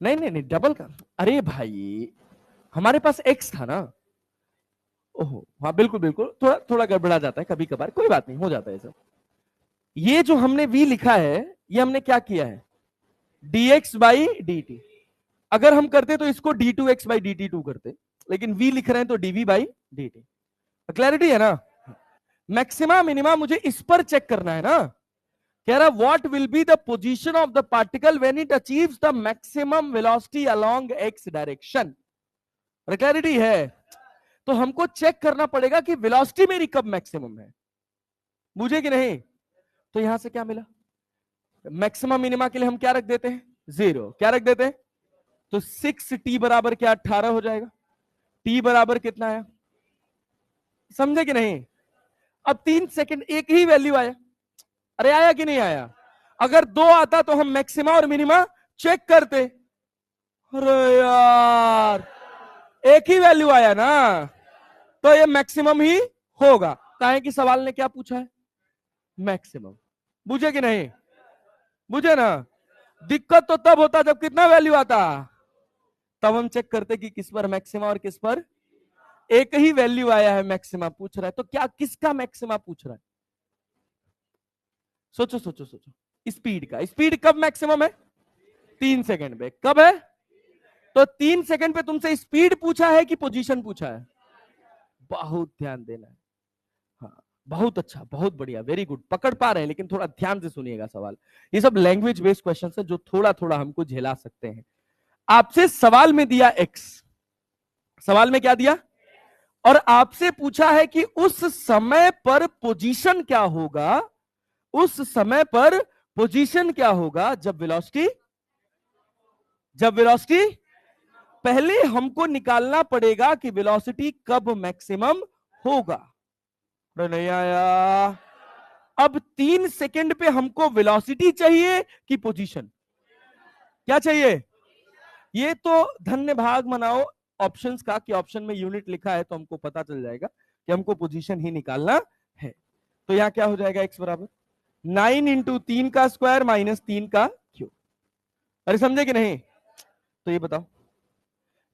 Speaker 1: नहीं नहीं नहीं डबल का, अरे भाई हमारे पास x था ना, ओहो हाँ बिल्कुल बिल्कुल, थोड़ा थोड़ा गड़बड़ा जाता है कभी कभार, कोई बात नहीं, हो जाता है सब। ये जो हमने v लिखा है ये हमने क्या किया है, dx बाई dt, अगर हम करते तो इसको d2x बाई dt2 करते, लेकिन v लिख रहे हैं तो dv बाई dt, क्लैरिटी है ना। मैक्सिमा मिनिमा मुझे इस पर चेक करना है ना, कह रहा what will be the position of the particle when it achieves the maximum velocity along x direction, clarity है। तो हमको चेक करना पड़ेगा कि वेलोसिटी मेरी कब मैक्सिमम है, बुझे कि नहीं। तो यहां से क्या मिला, मैक्सिमम मिनिमा के लिए हम क्या रख देते हैं, 0, क्या रख देते हैं, तो 6t बराबर क्या 18 हो जाएगा, t बराबर कितना है, समझे कि नहीं। अब 3 सेकंड एक ही वैल्यू आया, अरे आया कि नहीं आया, अगर 2 आता तो हम मैक्सिमा और मिनिमा चेक करते, अरे यार एक ही वैल्यू आया ना, तो ये मैक्सिमम ही होगा, काहे कि सवाल ने क्या पूछा है, मैक्सिमम, बुझे कि नहीं, बुझे ना। दिक्कत तो तब होता जब कितना वैल्यू आता, तब हम चेक करते कि किस पर मैक्सिमा और किस पर, एक ही वैल्यू आया है, मैक्सिमा पूछ रहा है, तो क्या किसका मैक्सिमा पूछ रहा है, सोचो सोचो सोचो, स्पीड का, स्पीड कब मैक्सिमम है, 3 सेकंड पे, कब है, तो 3 सेकंड पे तुमसे स्पीड पूछा है कि पोजीशन पूछा है, बहुत ध्यान देना है, हाँ बहुत अच्छा, बहुत बढ़िया, वेरी गुड, पकड़ पा रहे हैं, लेकिन थोड़ा ध्यान से सुनिएगा सवाल, ये सब लैंग्वेज बेस्ड क्वेश्चन है जो थोड़ा थोड़ा हमको झेला सकते हैं। आपसे सवाल में दिया x, सवाल में क्या दिया, और आपसे पूछा है कि उस समय पर पोजीशन क्या होगा, उस समय पर पोजीशन क्या होगा जब वेलोसिटी, जब वेलोसिटी, पहले हमको निकालना पड़ेगा कि वेलोसिटी कब मैक्सिमम होगा, नहीं आया। अब 3 सेकंड पे हमको वेलोसिटी चाहिए कि पोजीशन, क्या चाहिए, ये तो धन्य भाग मनाओ ऑप्शंस का कि ऑप्शन में यूनिट लिखा है तो हमको पता चल जाएगा कि हमको पोजीशन ही निकालना है। तो यहां क्या हो जाएगा, x बराबर 9 इंटू 3 का स्क्वायर माइनस 3 का क्यूब, अरे समझे कि नहीं। तो ये बताओ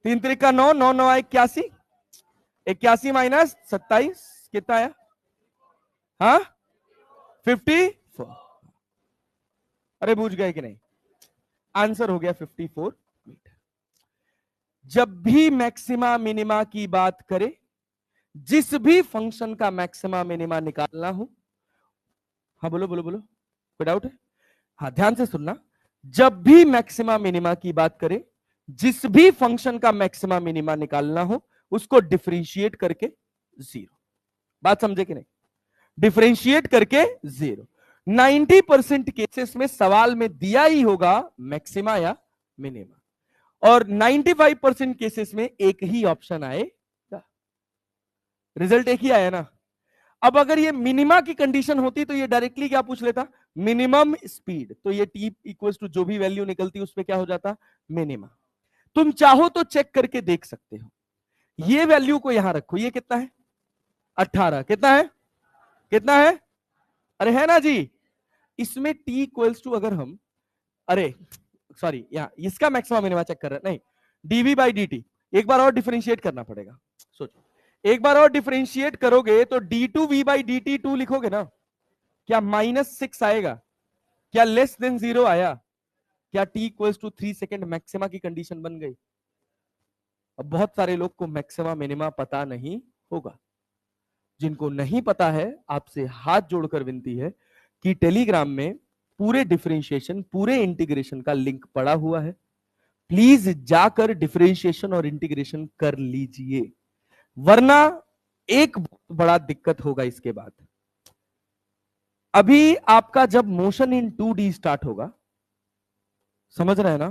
Speaker 1: 3 3 का 9, 9 9 81, 81 माइनस 27 कितना आया, हाँ 54, अरे बूझ गए कि नहीं, आंसर हो गया 54 मीटर। जब भी मैक्सिमा मिनिमा की बात करें, जिस भी फंक्शन का मैक्सिमा मिनिमा निकालना हो, हाँ बोलो बोलो बोलो, कोई डाउट है, हाँ ध्यान से सुनना, जब भी मैक्सिमा मिनिमा की बात करें, जिस भी फंक्शन का मैक्सिमा मिनिमा निकालना हो उसको डिफरेंशिएट करके 0, बात समझे कि नहीं, डिफरेंशिएट करके 0। 90% केसेस में सवाल में दिया ही होगा मैक्सिमा या मिनिमा, और 95% केसेस में एक ही ऑप्शन आएगा, रिजल्ट एक ही आया ना। अब अगर ये मिनिमा की कंडीशन होती तो ये डायरेक्टली क्या पूछ लेता, मिनिमम स्पीड, तो ये टी इक्वल्स टू जो भी वैल्यू निकलती उस पे क्या हो जाता, मिनिमा। तुम चाहो तो चेक करके देख सकते हो, ये वैल्यू को यहां रखो, ये कितना है 18, कितना है, कितना है, अरे है ना जी, इसमें टी इक्वल्स टू अगर हम, अरे सॉरी यहां इसका मैक्सिमम मिनिमा चेक कर रहे हैं, नहीं डीवी बाई डी टी, एक बार और डिफरेंशिएट करना पड़ेगा, सोचो एक बार और डिफरेंशिएट करोगे तो D two V by D T two लिखोगे ना, क्या -6 आएगा, क्या लेस देन 0 आया, क्या t equals to 3 second maxima की कंडीशन बन गई। अब बहुत सारे लोग को मैक्सिमा मिनिमा पता नहीं होगा, जिनको नहीं पता है आपसे हाथ जोड़कर विनती है कि टेलीग्राम में पूरे डिफरेंशिएशन पूरे इंटीग्रेशन का लिंक पड़ा हुआ है, प्लीज जाकर डिफरेंशिएशन और इंटीग्रेशन कर लीजिए, वरना एक बहुत बड़ा दिक्कत होगा इसके बाद। अभी आपका जब मोशन इन 2D स्टार्ट होगा, समझ रहे हैं ना,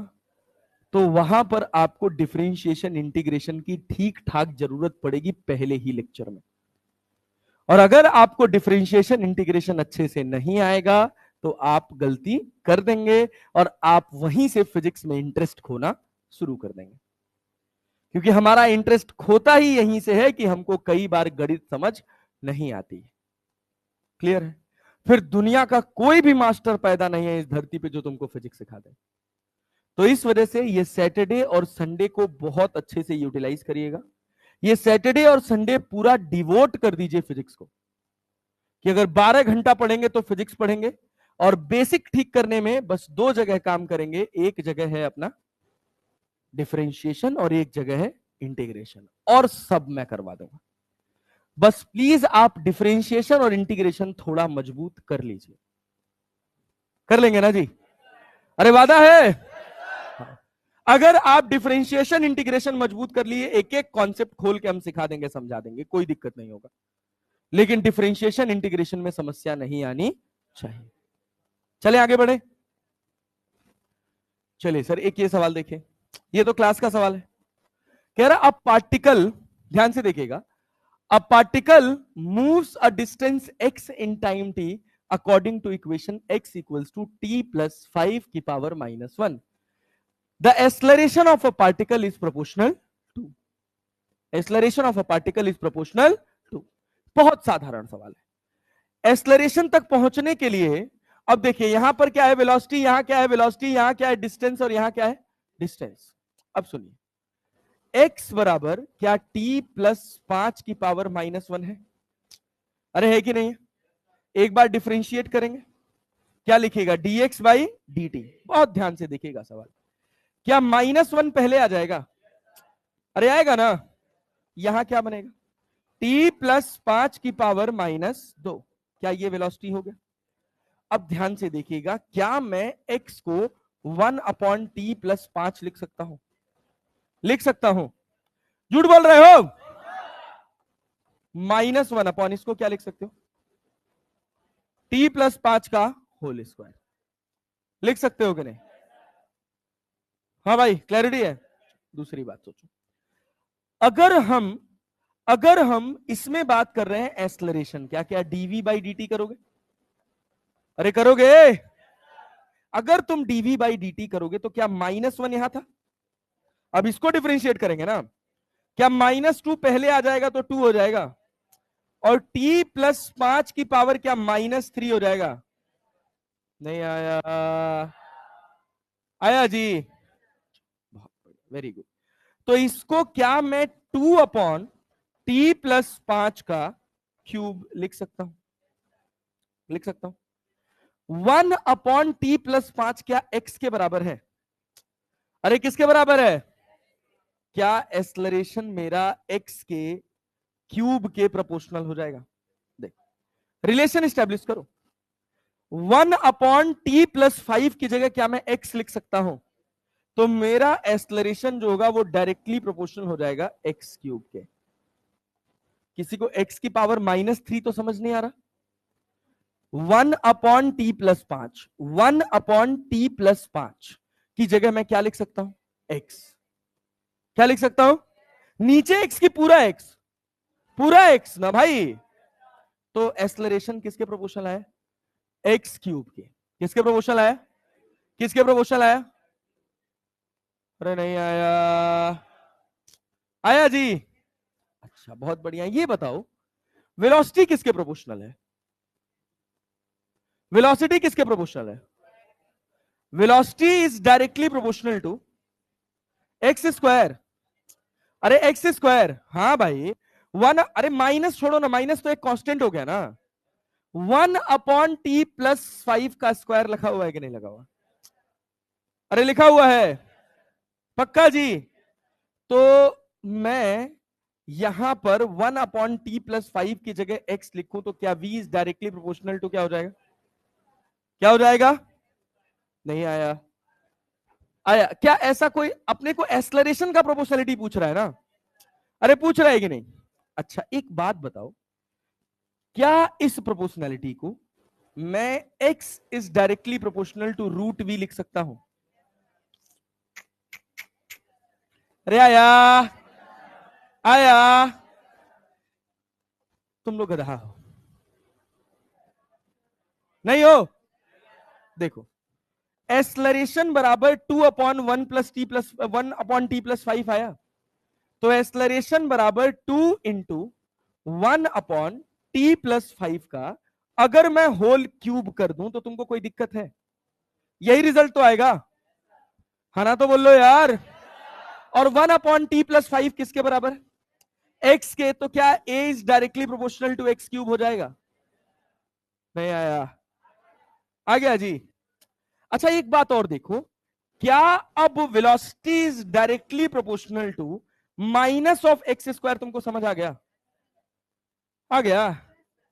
Speaker 1: तो वहां पर आपको डिफरेंशिएशन इंटीग्रेशन की ठीक ठाक जरूरत पड़ेगी पहले ही लेक्चर में, और अगर आपको डिफरेंशिएशन इंटीग्रेशन अच्छे से नहीं आएगा तो आप गलती कर देंगे और आप वहीं से फिजिक्स में इंटरेस्ट खोना शुरू कर देंगे, क्योंकि हमारा इंटरेस्ट खोता ही यहीं से है कि हमको कई बार गणित समझ नहीं आती। क्लियर है? फिर दुनिया का कोई भी मास्टर पैदा नहीं है इस धरती पे जो तुमको फिजिक्स सिखा दे। तो इस वजह से ये सैटरडे और संडे को बहुत अच्छे से यूटिलाइज करिएगा, ये सैटरडे और संडे पूरा डिवोट कर दीजिए फिजिक्स को, कि अगर 12 घंटा पढ़ेंगे तो फिजिक्स पढ़ेंगे, और बेसिक ठीक करने में बस 2 जगह काम करेंगे, एक जगह है अपना डिफरेंशिएशन और एक जगह है इंटीग्रेशन, और सब मैं करवा दूंगा। बस प्लीज आप डिफरेंशिएशन और इंटीग्रेशन थोड़ा मजबूत कर लीजिए, कर लेंगे ना जी, अरे वादा है। अगर आप डिफरेंशिएशन इंटीग्रेशन मजबूत कर लिए, एक एक कॉन्सेप्ट खोल के हम सिखा देंगे समझा देंगे, कोई दिक्कत नहीं होगा, लेकिन डिफरेंशिएशन इंटीग्रेशन में समस्या नहीं आनी चाहिए। चले आगे बढ़े, चलिए सर एक ये सवाल देखें, ये तो क्लास का सवाल है, कह रहा अ पार्टिकल, ध्यान से देखिएगा, a particle moves a distance x in time t according to equation x equals to t plus 5 की power -1, the acceleration of a particle is proportional to, acceleration of a particle is proportional to, बहुत साधारण सवाल है। Acceleration तक पहुंचने के लिए अब देखिए यहां पर क्या है वेलोसिटी, यहां क्या है वेलोसिटी, यहां क्या है डिस्टेंस, और यहां क्या है डिस्टेंस। अब सुनिए x बराबर क्या t प्लस 5 की पावर -1 है, अरे है कि नहीं है, एक बार डिफरेंशिएट करेंगे, क्या लिखेगा dx बाई dt, बहुत ध्यान से देखिएगा सवाल, क्या -1 पहले आ जाएगा, अरे आएगा ना, यहां क्या बनेगा t प्लस 5 की पावर -2, क्या ये वेलोसिटी हो गया। अब ध्यान से देखिएगा, क्या मैं x को 1/t प्लस 5 लिख सकता हूं, लिख सकता हूं, झूठ बोल रहे हो, -1 अपॉन इसको क्या लिख सकते हो, t प्लस 5 का होल स्क्वायर, लिख सकते हो कि नहीं, हाँ भाई क्लैरिटी है। दूसरी बात सोचो, अगर हम इसमें बात कर रहे हैं एक्सलरेशन, क्या क्या dv बाई dt करोगे, अरे करोगे, अगर तुम dv बाई dt करोगे तो क्या -1 यहां था, अब इसको डिफरेंशिएट करेंगे ना, क्या -2 पहले आ जाएगा तो 2 हो जाएगा, और t प्लस 5 की पावर क्या -3 हो जाएगा, नहीं आया, आया जी, वेरी गुड। तो इसको क्या मैं 2/t प्लस 5 का क्यूब लिख सकता हूं, लिख सकता हूं। 1/t प्लस 5 क्या x के बराबर है, अरे किसके बराबर है, क्या एक्सलरेशन मेरा x के क्यूब के प्रोपोर्शनल हो जाएगा, देख रिलेशन स्टैब्लिश करो, 1/t प्लस 5 की जगह क्या मैं x लिख सकता हूं, तो मेरा एक्सलरेशन जो होगा वो डायरेक्टली प्रोपोर्शनल हो जाएगा x क्यूब के। किसी को x की पावर -3 तो समझ नहीं आ रहा, 1/t प्लस 5, 1/t प्लस 5 की जगह मैं क्या लिख सकता हूं, x, क्या लिख सकता हूं, नीचे x की पूरा x ना भाई, तो एक्सलरेशन किसके प्रोपोर्शनल है? एक्स क्यूब के। किसके प्रोपोर्शनल आया? किसके प्रोपोर्शनल आया? अरे नहीं आया। आया जी। अच्छा बहुत बढ़िया। ये बताओ वेलोसिटी किसके प्रोपोर्शनल है? वेलोसिटी किसके प्रोपोर्शनल है? Velocity is directly proportional to X square. अरे एक्स स्क्वायर, हाँ भाई। वन, अरे माइनस छोड़ो ना, माइनस तो एक कांस्टेंट हो गया ना। 1/t+5 का स्क्वायर लिखा हुआ है कि नहीं लगा हुआ? अरे लिखा हुआ है पक्का जी। तो मैं यहां पर 1/t+5 की जगह x लिखूं तो क्या v is directly proportional to क्या हो जाएगा? क्या हो जाएगा? नहीं आया। आया क्या? ऐसा कोई अपने को एक्सलरेशन का प्रोपोर्शनलिटी पूछ रहा है ना? अरे पूछ रहा है कि नहीं? अच्छा एक बात बताओ, क्या इस प्रोपोर्शनलिटी को मैं x is directly proportional to √v लिख सकता हूं? अरे आया। आया। तुम लोग गधा हो, नहीं हो? देखो एक्सलरेशन बराबर 2/1+t+1/t+5 आया। तो एक्सलरेशन बराबर 2 × 1/t+5 का अगर मैं होल क्यूब कर दूं तो तुमको कोई दिक्कत है? यही रिजल्ट तो आएगा, है ना? तो बोल लो यार। और 1/t+5 किसके बराबर? एक्स के। तो क्या a is directly proportional to x cube हो जाएगा? नहीं आया। आ गया जी। अच्छा एक बात और देखो, क्या अब velocity is directly proportional to minus of x square? तुमको समझ आ गया? आ गया।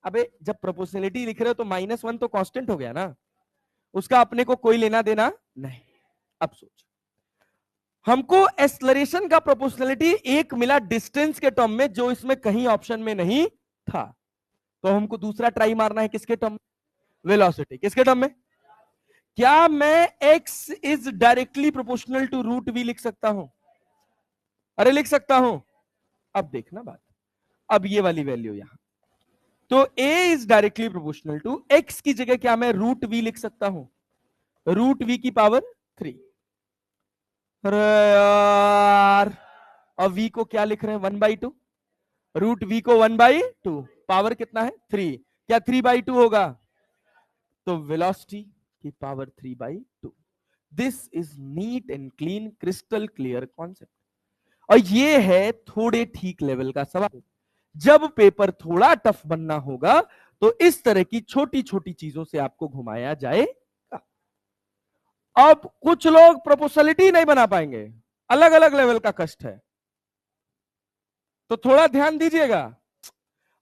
Speaker 1: अबे जब प्रोपोर्शनलिटी लिख रहे हो तो -1 तो कांस्टेंट हो गया ना, उसका अपने को कोई लेना देना नहीं। अब सोच, हमको एक्सलरेशन का प्रोपोर्शनलिटी एक मिला डिस्टेंस के टर्म में जो इसमें कहीं ऑप्शन में नहीं था, तो हमको दूसरा ट्राई मारना है किसके टर्म में? वेलोसिटी। किसके टर्म में? क्या मैं x is directly proportional to √v लिख सकता हूं? अरे लिख सकता हूं। अब देखना बात, अब ये वाली वैल्यू यहां, तो a is directly proportional to x की जगह क्या मैं √v लिख सकता हूं? √v की पावर 3। अरे यार, अब v को क्या लिख रहे हैं? 1/2। √v को 1/2, पावर कितना है? 3। क्या 3/2 होगा? तो वेलोसिटी की power 3/2। This is neat and clean, crystal clear concept. और ये है थोड़े ठीक लेवल का सवाल। जब पेपर थोड़ा टफ बनना होगा तो इस तरह की छोटी छोटी चीजों से आपको घुमाया जाएगा। अब कुछ लोग प्रोपोर्शनलिटी नहीं बना पाएंगे, अलग अलग लेवल का कष्ट है, तो थोड़ा ध्यान दीजिएगा।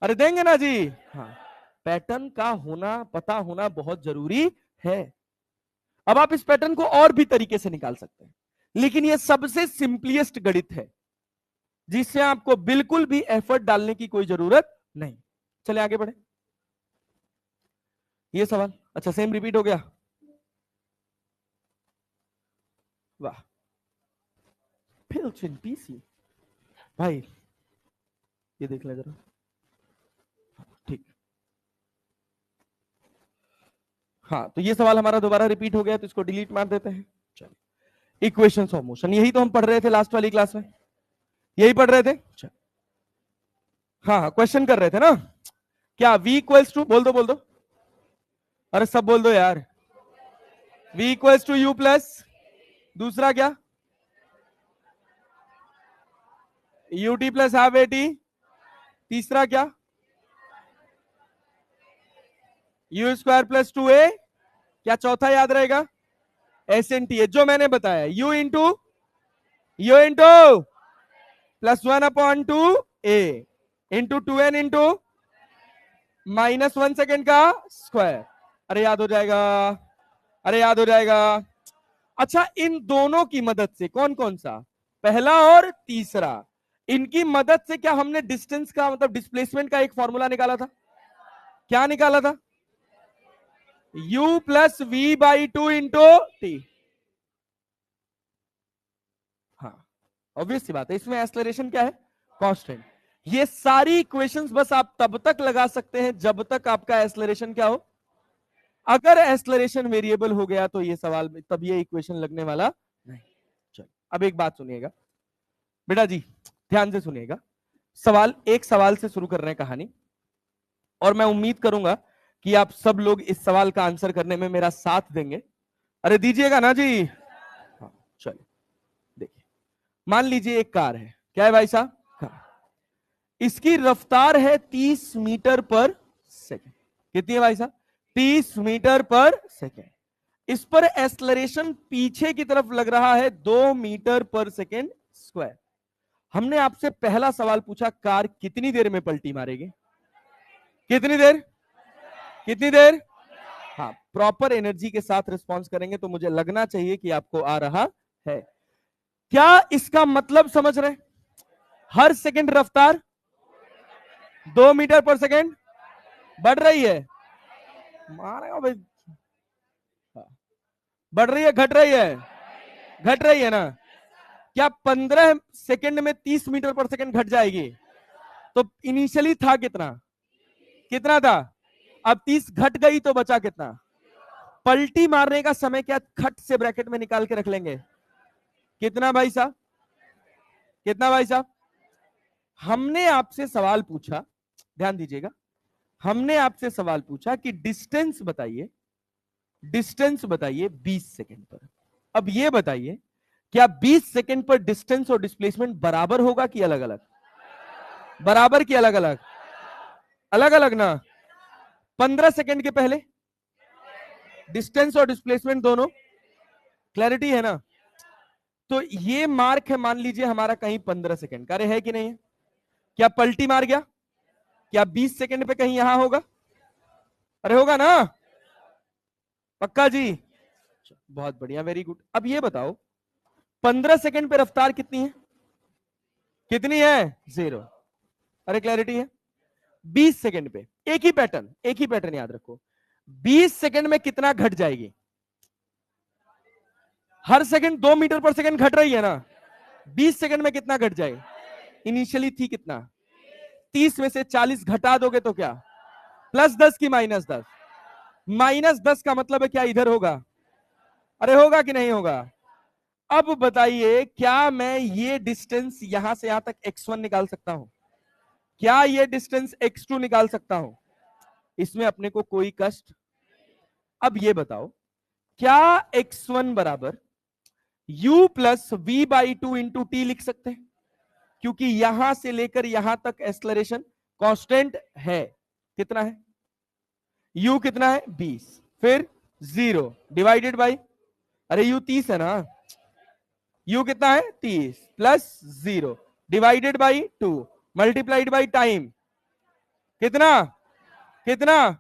Speaker 1: अरे देंगे ना जी। हाँ, पैटर्न का होना, पता होना बहुत जरूरी है। अब आप इस पैटर्न को और भी तरीके से निकाल सकते हैं, लेकिन यह सबसे सिंपलेस्ट गणित है जिससे आपको बिल्कुल भी एफर्ट डालने की कोई जरूरत नहीं। चले आगे बढ़े। ये सवाल अच्छा सेम रिपीट हो गया। वाह, फिल्चिन पीसी भाई, ये देख ले जरा। ठीक, हाँ तो ये सवाल हमारा दोबारा रिपीट हो गया तो इसको डिलीट मार देते हैं। चलिए, इक्वेशंस ऑफ मोशन, यही तो हम पढ़ रहे थे लास्ट वाली क्लास में, यही पढ़ रहे थे। चल, हाँ क्वेश्चन कर रहे थे ना। क्या v इक्वल्स टू, बोल दो बोल दो, अरे सब बोल दो यार। v equals to u plus, दूसरा क्या? ut प्लस हाफ at, तीसरा क्या? u स्क्वायर प्लस 2a, क्या चौथा याद रहेगा? एस एन टी है जो मैंने बताया, u into +1/2a into 2n into -1 second का स्क्वायर। अरे याद हो जाएगा, अरे याद हो जाएगा। अच्छा इन दोनों की मदद से, कौन कौन सा, पहला और तीसरा, इनकी मदद से क्या हमने डिस्टेंस का मतलब डिस्प्लेसमेंट का एक फॉर्मूला निकाला था? क्या निकाला था? u plus v/2 into T. हाँ ऑब्वियस सी बात है, इसमें एक्सलरेशन क्या है? कांस्टेंट। ये सारी इक्वेशंस बस आप तब तक लगा सकते हैं जब तक आपका एक्सेलरेशन क्या हो। अगर एक्सेलरेशन वेरिएबल हो गया तो ये सवाल में तब ये इक्वेशन लगने वाला नहीं। चलो अब एक बात सुनिएगा बेटा जी, ध्यान से सुनिएगा। एक सवाल से शुरू कर रहे हैं कहानी, और मैं उम्मीद करूंगा कि आप सब लोग इस सवाल का आंसर करने में मेरा साथ देंगे। अरे दीजिएगा ना जी। हाँ चलिए देखिए, मान लीजिए एक कार है। क्या है भाई साहब? कार। इसकी रफ्तार है 30 मीटर पर सेकेंड। कितनी है भाई साहब? 30 मीटर पर सेकेंड। इस पर एक्सेलरेशन पीछे की तरफ लग रहा है 2 मीटर पर सेकेंड स्क्वायर। हमने आपसे पहला सवाल पूछा, कार कितनी देर में पलटी मारेगी? कितनी देर? कितनी देर? हाँ, प्रॉपर एनर्जी के साथ रिस्पॉन्स करेंगे तो मुझे लगना चाहिए कि आपको आ रहा है। क्या इसका मतलब समझ रहे हैं? हर सेकंड रफ्तार 2 मीटर पर सेकंड बढ़ रही है। मारेगा भाई। बढ़ रही है, घट रही है? घट रही है ना? क्या 15 सेकंड में 30 मीटर पर सेकंड घट जाएगी? तो इनिशियली था कितना? कितना था? अब 30 घट गई तो बचा कितना? पलटी मारने का समय क्या खट से ब्रैकेट में निकाल के रख लेंगे? कितना भाई साहब? कितना भाई साहब? हमने आपसे सवाल पूछा, ध्यान दीजिएगा, हमने आपसे सवाल पूछा कि डिस्टेंस बताइए, डिस्टेंस बताइए 20 सेकंड पर। अब ये बताइए, क्या 20 सेकंड पर डिस्टेंस और डिस्प्लेसमेंट बराबर होगा कि अलग अलग? बराबर कि अलग अलग? अलग अलग ना। 15 सेकंड के पहले डिस्टेंस और डिस्प्लेसमेंट दोनों क्लैरिटी है ना? तो ये मार्क है, मान लीजिए हमारा कहीं 15 सेकंड का, अरे है कि नहीं है? क्या पलटी मार गया? क्या 20 सेकंड पे कहीं यहां होगा? अरे होगा ना? पक्का जी? बहुत बढ़िया, वेरी गुड। अब ये बताओ 15 सेकंड पे रफ्तार कितनी है? कितनी है? 0। अरे क्लैरिटी है? 20 सेकंड पे एक ही पैटर्न, एक ही पैटर्न याद रखो। 20 सेकंड में कितना घट जाएगी? हर सेकंड 2 मीटर पर सेकंड घट रही है ना? 20 सेकंड में कितना घट जाएगी? इनिशियली थी कितना? 30 में से 40 घटा दोगे तो क्या? +10 की -10? -10 का मतलब है क्या इधर होगा? अरे होगा कि नहीं होगा? अब बताइए, क्या मैं ये डिस्टेंस यहां से यहां तक x1 निकाल सकता हूं? क्या ये डिस्टेंस x2 निकाल सकता हूं? इसमें अपने को कोई कष्ट। अब ये बताओ, क्या x1 बराबर u plus v by 2 into T लिख सकते हैं? क्योंकि यहां से लेकर यहां तक एक्सेलरेशन कांस्टेंट है। कितना है? u कितना है? 20। फिर 0 डिवाइडेड बाई, अरे u 30 है ना? u कितना है? 30 plus 0 divided by 2 multiplied by time. कितना? कितना?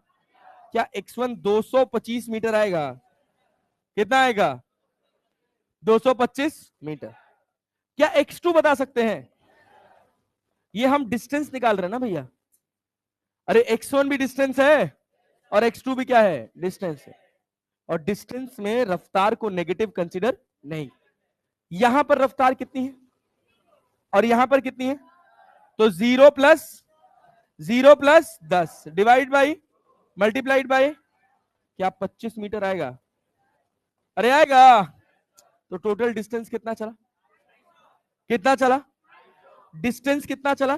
Speaker 1: क्या x1 225 मीटर आएगा? कितना आएगा? 225 मीटर। क्या x2 बता सकते हैं? ये हम डिस्टेंस निकाल रहे हैं ना भैया। अरे x1 भी डिस्टेंस है और x2 भी क्या है? डिस्टेंस है। और डिस्टेंस में रफ्तार को नेगेटिव कंसीडर नहीं। यहां पर रफ्तार कितनी है और यहां पर कितनी है? तो 0 plus 10 divide by multiplied by, क्या 25 मीटर आएगा? अरे आएगा। तो टोटल डिस्टेंस कितना चला? कितना चला? डिस्टेंस कितना चला?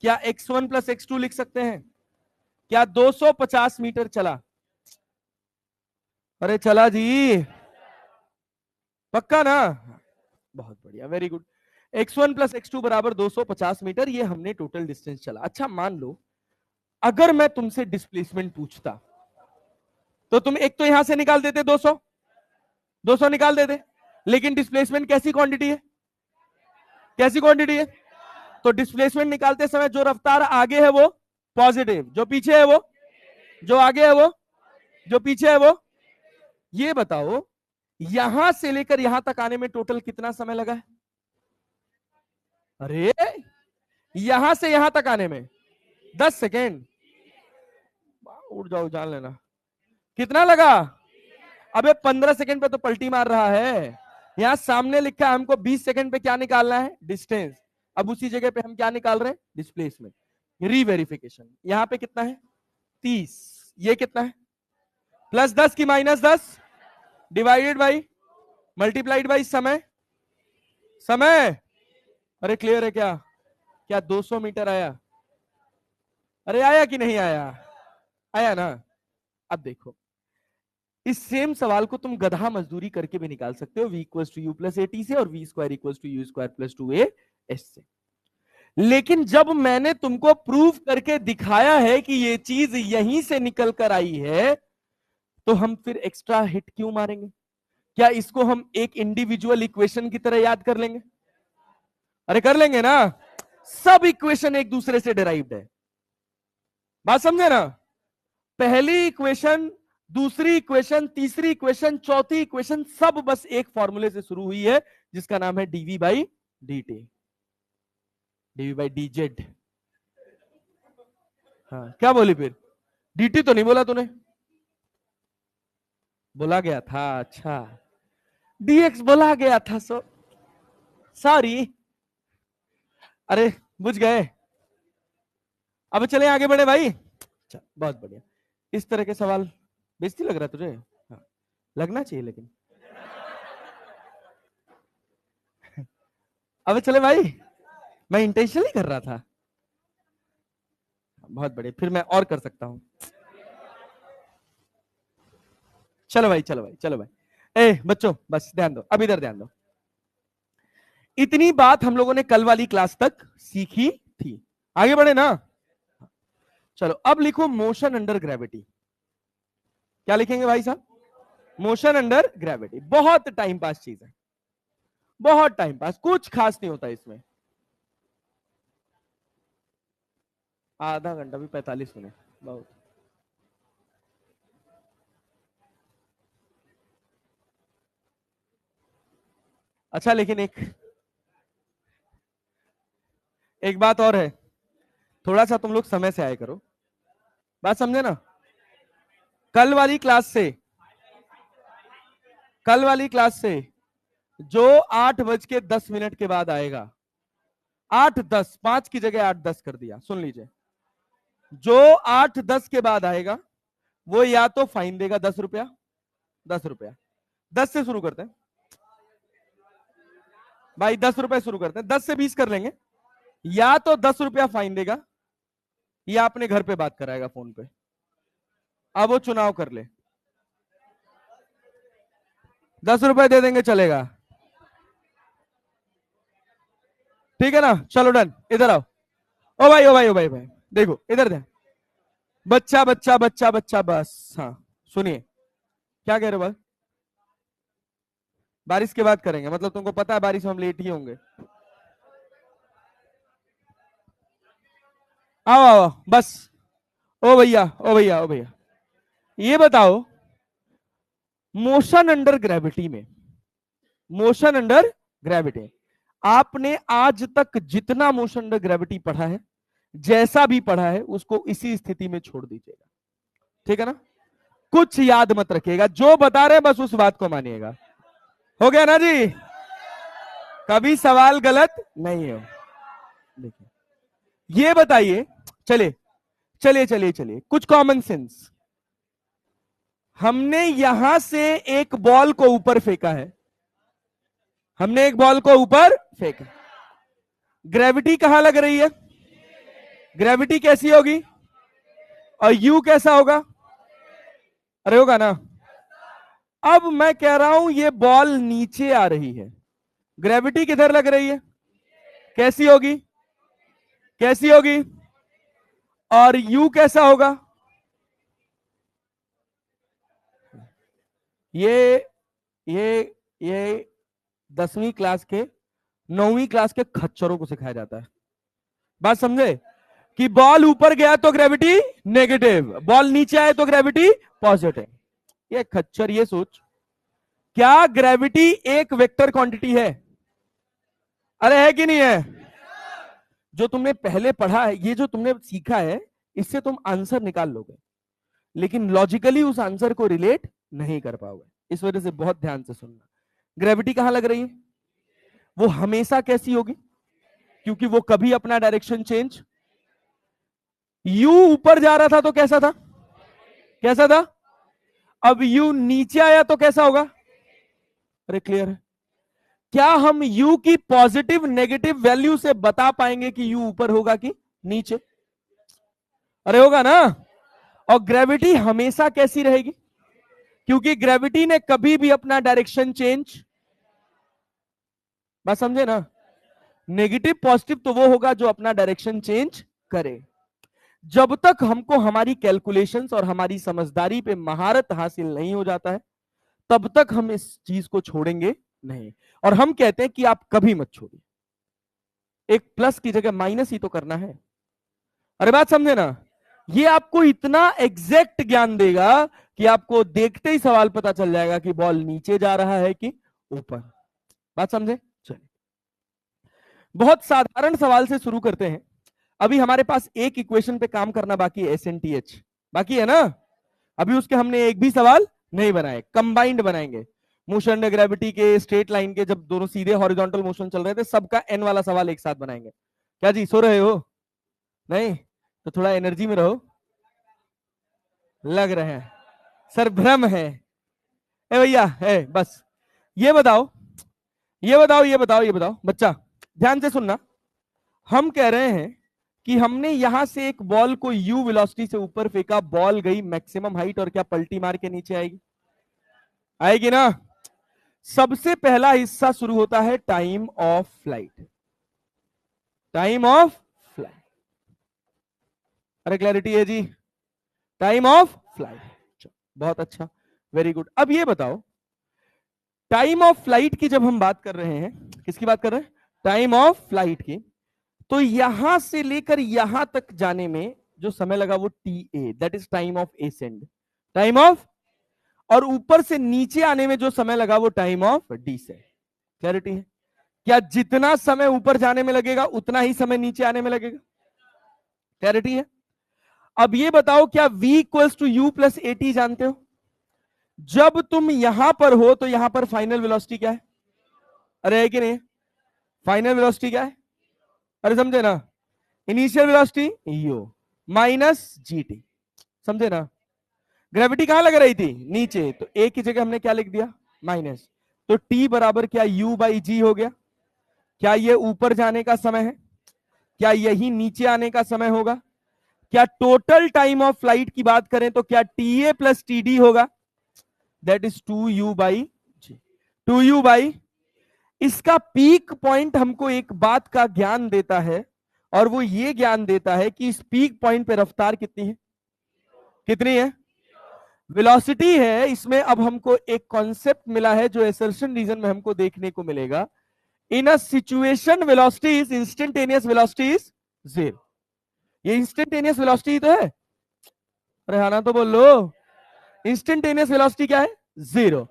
Speaker 1: क्या x1 प्लस x2 लिख सकते हैं? क्या 250 मीटर चला? अरे चला जी, पक्का ना? बहुत बढ़िया, very good. x1 plus x2 बराबर 250 मीटर, ये हमने टोटल डिस्टेंस चला। अच्छा मान लो अगर मैं तुमसे डिस्प्लेसमेंट पूछता तो तुम एक तो यहां से निकाल देते 200 निकाल देते, लेकिन डिस्प्लेसमेंट कैसी क्वांटिटी है? कैसी क्वांटिटी है? तो डिस्प्लेसमेंट निकालते समय जो रफ्तार आगे है वो पॉजिटिव, जो पीछे है वो, जो आगे है वो, जो पीछे है वो। ये बताओ यहां से लेकर यहां तक आने में टोटल कितना समय लगा है? अरे यहां से यहां तक आने में 10 सेकेंड। उठ जाओ, जान लेना कितना लगा। अबे 15 सेकेंड पे तो पलटी मार रहा है। यहां सामने लिखा है हमको 20 सेकेंड पे क्या निकालना है? डिस्टेंस। अब उसी जगह पे हम क्या निकाल रहे हैं, डिस्प्लेसमेंट, रीवेरिफिकेशन। यहां पे कितना है 30, ये कितना है +10 की -10 डिवाइडेड बाई मल्टीप्लाइड बाई समय, समय, अरे क्लियर है क्या, क्या 200 मीटर आया, अरे आया कि नहीं आया, आया ना। अब देखो इस सेम सवाल को तुम गधा मजदूरी करके भी निकाल सकते हो, v equals to u plus a t से और v square equals to u square plus 2a s से। लेकिन जब मैंने तुमको प्रूव करके दिखाया है कि ये चीज यहीं से निकल कर आई है, तो हम फिर एक्स्ट्रा हिट क्यों मारेंगे? क्या इसको हम एक इंडिविजुअल इक्वेशन की तरह याद कर लेंगे? अरे कर लेंगे ना, सब इक्वेशन एक दूसरे से डिराइव्ड है, बात समझे ना। पहली इक्वेशन, दूसरी इक्वेशन, तीसरी इक्वेशन, चौथी इक्वेशन, सब बस एक फॉर्मूले से शुरू हुई है जिसका नाम है dv by D t, dv by d z. हाँ क्या बोली फिर, डीटी तो नहीं बोला तूने, बोला गया था, अच्छा डीएक्स बोला गया था, सॉरी, अरे बुझ गए। अब चले आगे बढ़े भाई, बहुत बढ़िया। इस तरह के सवाल बेइज्जती लग रहा है तुझे? हाँ, लगना चाहिए लेकिन। अब चले भाई, मैं इंटेंशनली कर रहा था, बहुत बढ़िया, फिर मैं और कर सकता हूं। चलो भाई चलो भाई चलो भाई, ए बच्चों बस ध्यान दो, अब इधर ध्यान दो। इतनी बात हम लोगों ने कल वाली क्लास तक सीखी थी, आगे बढ़े ना। चलो अब लिखो मोशन अंडर ग्रेविटी। क्या लिखेंगे भाई साहब? Motion under gravity. बहुत टाइम पास चीज है, बहुत टाइम पास, कुछ खास नहीं होता इसमें। आधा घंटा भी 45 मिनट बहुत। अच्छा लेकिन एक बात और है, थोड़ा सा तुम लोग समय से आया करो, बात समझे ना। कल वाली क्लास से, कल वाली क्लास से जो 8:10 के बाद आएगा, 8:10, 5 की जगह 8:10 कर दिया, सुन लीजिए, जो 8:10 के बाद आएगा वो या तो फाइन देगा 10 रुपया, 10 रुपया, 10 से शुरू करते हैं भाई, 10 रुपए शुरू करते हैं, 10 से 20 कर लेंगे, या तो 10 रुपया फाइन देगा या अपने घर पे बात कराएगा फोन पे। अब वो चुनाव कर ले, 10 रुपए दे देंगे चलेगा, ठीक है ना। चलो डन, इधर आओ, ओ भाई ओ भाई ओ भाई भाई, देखो इधर दे, बच्चा बच्चा बच्चा बच्चा बस, हाँ सुनिए, क्या कह रहे हो भाई? बारिश के बाद करेंगे, मतलब तुमको पता है बारिश में हम लेट ही होंगे। आओ आओ बस, ओ भैया ओ भैया ओ भैया, ये बताओ मोशन अंडर ग्रेविटी में, मोशन अंडर ग्रेविटी, आपने आज तक जितना मोशन अंडर ग्रेविटी पढ़ा है, जैसा भी पढ़ा है, उसको इसी स्थिति में छोड़ दीजिएगा, ठीक है ना। कुछ याद मत रखिएगा, जो बता रहे बस उस बात को मानिएगा, हो गया ना जी, कभी सवाल गलत नहीं हो। देखिए ये बताइए, चलिए चलिए चलिए चलिए, कुछ कॉमन सेंस। हमने यहां से एक बॉल को ऊपर फेंका है, हमने एक बॉल को ऊपर फेंका, ग्रेविटी कहां लग रही है? ग्रेविटी कैसी होगी और यू कैसा होगा? अरे होगा ना। अब मैं कह रहा हूं ये बॉल नीचे आ रही है, ग्रेविटी किधर लग रही है? कैसी होगी? कैसी होगी? और यू कैसा होगा? ये ये 10वीं क्लास के, 9वीं क्लास के खच्चरों को सिखाया जाता है, बात समझे, कि बॉल ऊपर गया तो ग्रेविटी नेगेटिव, बॉल नीचे आए तो ग्रेविटी पॉजिटिव। ये खच्चर ये सोच, क्या ग्रेविटी एक वेक्टर क्वांटिटी है? अरे है कि नहीं है? जो तुमने पहले पढ़ा है, ये जो तुमने सीखा है, इससे तुम आंसर निकाल लोगे, लेकिन लॉजिकली उस आंसर को रिलेट नहीं कर पाओगे। इस वजह से बहुत ध्यान से सुनना, ग्रेविटी कहां लग रही है? वो हमेशा कैसी होगी? क्योंकि वो कभी अपना डायरेक्शन चेंज, यू ऊपर जा रहा था तो कैसा था, कैसा था, अब यू नीचे आया तो कैसा होगा, अरे क्लियर है। क्या हम u की पॉजिटिव नेगेटिव वैल्यू से बता पाएंगे कि u ऊपर होगा कि नीचे, अरे होगा ना। और ग्रेविटी हमेशा कैसी रहेगी, क्योंकि ग्रेविटी ने कभी भी अपना डायरेक्शन चेंज, बात समझे ना। नेगेटिव पॉजिटिव तो वो होगा जो अपना डायरेक्शन चेंज करे। जब तक हमको हमारी कैलकुलेशंस और हमारी समझदारी पे महारत हासिल नहीं हो जाता है, तब तक हम इस चीज को छोड़ेंगे नहीं। और हम कहते हैं कि आप कभी मत छोड़िए, एक प्लस की जगह माइनस ही तो करना है। अरे बात समझे ना, ये आपको इतना एग्जैक्ट ज्ञान देगा कि आपको देखते ही सवाल पता चल जाएगा कि बॉल नीचे जा रहा है कि ऊपर। बात समझे। चलिए बहुत साधारण सवाल से शुरू करते हैं। अभी हमारे पास एक इक्वेशन पे काम करना बाकी है, SNTH बाकी है ना। अभी उसके हमने एक भी सवाल नहीं बनाए, कंबाइंड बनाएंगे। मोशन अंडर ग्रेविटी के, स्ट्रेट लाइन के, जब दोनों सीधे हॉरिजॉन्टल मोशन चल रहे थे, सबका n वाला सवाल एक साथ बनाएंगे। क्या जी, सो रहे हो? नहीं तो थोड़ा एनर्जी में रहो, लग रहे हैं सर भ्रम है। ए भैया है बस। ये बताओ, ये बताओ, ये बताओ, ये बताओ बच्चा, ध्यान से सुनना। हम कह रहे हैं कि हमने यहां से एक बॉल को u वेलोसिटी से ऊपर फेंका, बॉल गई मैक्सिमम हाइट, और क्या पलटी मार के नीचे आएगी, आएगी ना। सबसे पहला हिस्सा शुरू होता है time of flight, time of flight. अरे क्लैरिटी है जी, टाइम ऑफ फ्लाइट, बहुत अच्छा, वेरी गुड। अब ये बताओ, टाइम ऑफ फ्लाइट की जब हम बात कर रहे हैं, किसकी बात कर रहे हैं, टाइम ऑफ फ्लाइट की, तो यहां से लेकर यहां तक जाने में जो समय लगा वो TA, that is time of ascend, time of, और ऊपर से नीचे आने में जो समय लगा वो टाइम ऑफ डिसेंड। क्लैरिटी है? क्या जितना समय ऊपर जाने में लगेगा उतना ही समय नीचे आने में लगेगा? क्लैरिटी है? अब ये बताओ, क्या v equals to u plus AT जानते हो? जब तुम यहां पर हो तो यहां पर फाइनल वेलोसिटी क्या है, अरे है कि नहीं, फाइनल वेलोसिटी क्या है, अरे समझे ना, initial velocity u minus GT, समझे ना। ग्रेविटी कहां लग रही थी, नीचे, तो a की जगह हमने क्या लिख दिया, माइनस, तो t बराबर क्या u बाई जी हो गया। क्या ये ऊपर जाने का समय है, क्या यही नीचे आने का समय होगा? क्या टोटल टाइम ऑफ फ्लाइट की बात करें तो क्या TA प्लस TD होगा, that is 2u by g, 2u by. इसका पीक पॉइंट हमको एक बात का ज्ञान देता है, और वो ये ज्ञान देता है कि इस पीक पॉइंट पे रफ्तार कितनी है, कितनी है, वेलोसिटी है। इसमें अब हमको एक कॉन्सेप्ट मिला है जो एसर्शन रीजन में हमको देखने को मिलेगा। In a situation velocity is instantaneous velocity is zero. ये इंस्टेंटेनियस वेलोसिटी तो है, अरे हाँ ना तो बोल लो, इंस्टेंटेनियस वेलोसिटी क्या है, जीरो।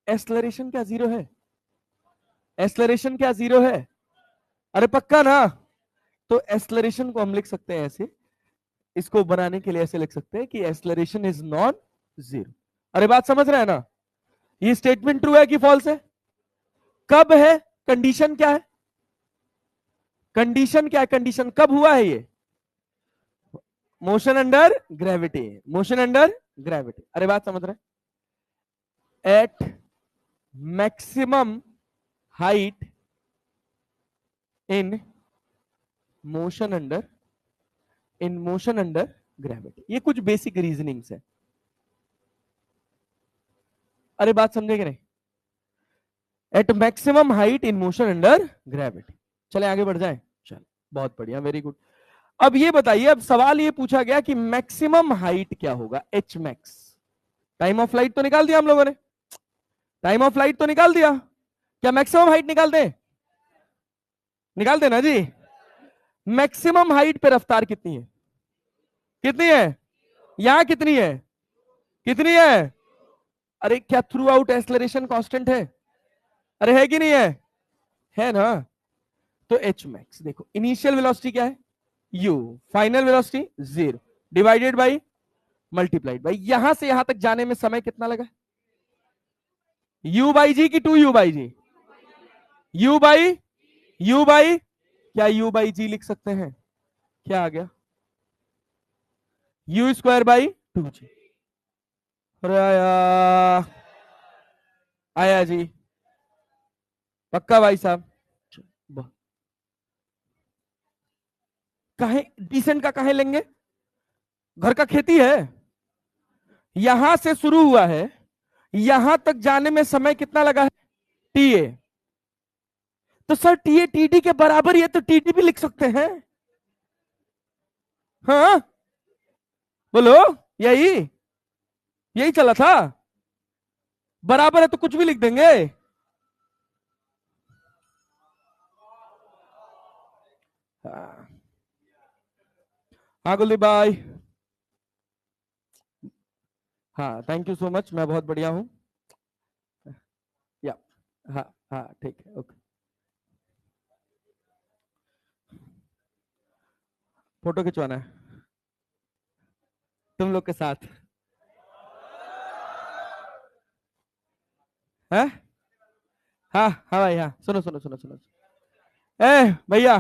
Speaker 1: एक्सेलरेशन क्या जीरो है, एक्सेलरेशन क्या जीरो है, अरे पक्का ना। तो एक्सेलरेशन को हम लिख सकते हैं ऐसे, इसको बनाने के लिए ऐसे लिख सकते हैं कि एक्सेलरेशन इज नॉन जीरो। अरे बात समझ रहे हैं ना, ये स्टेटमेंट ट्रू है कि फॉल्स है, कब है, कंडीशन क्या है, कंडीशन क्या है, कंडीशन कब हुआ है ये, motion under gravity, motion under gravity. अरे बात समझ रहे हैं, at maximum height in motion under, in motion under gravity. ये कुछ बेसिक रीजनिंग्स है। अरे बात समझे कि नहीं, at maximum height in motion under gravity. चले आगे बढ़ जाएं, चल बहुत बढ़िया, वेरी गुड। अब ये बताइए, अब सवाल ये पूछा गया कि मैक्सिमम हाइट क्या होगा, H max. Time of flight तो निकाल दिया हम लोगों ने, टाइम ऑफ फ्लाइट तो निकाल दिया, क्या मैक्सिमम हाइट निकाल दे, निकाल देना जी। मैक्सिमम हाइट पे रफ्तार कितनी है, कितनी है, यहां कितनी है, कितनी है, अरे क्या थ्रू आउट एक्सेलरेशन कांस्टेंट है, अरे है कि नहीं है ना। तो H मैक्स देखो, इनिशियल वेलोसिटी क्या है u, final velocity zero, divided by multiplied by, यहां से यहां तक जाने में समय कितना लगा, u बाई जी की 2u by g, u by क्या यू बाई जी लिख सकते हैं? क्या आ गया? U square by 2g। अरे आया जी, पक्का भाई साहब। काहे डिसेंट का काहे लेंगे? घर का खेती है, यहां से शुरू हुआ है, यहां तक जाने में समय कितना लगा है? टीए। तो सर टीए टीडी के बराबर ही है, तो टीडी भी लिख सकते हैं। हाँ बोलो, यही यही चला था। बराबर है तो कुछ भी लिख देंगे। हाँ कुलदीप भाई, हाँ थैंक यू सो मच, मैं बहुत बढ़िया हूँ। या हाँ हाँ ठीक है, ओके। फोटो खिंचवाना है तुम लोग के साथ है? हाँ हाँ भाई, हाँ सुनो सुनो सुनो सुनो। ए भैया,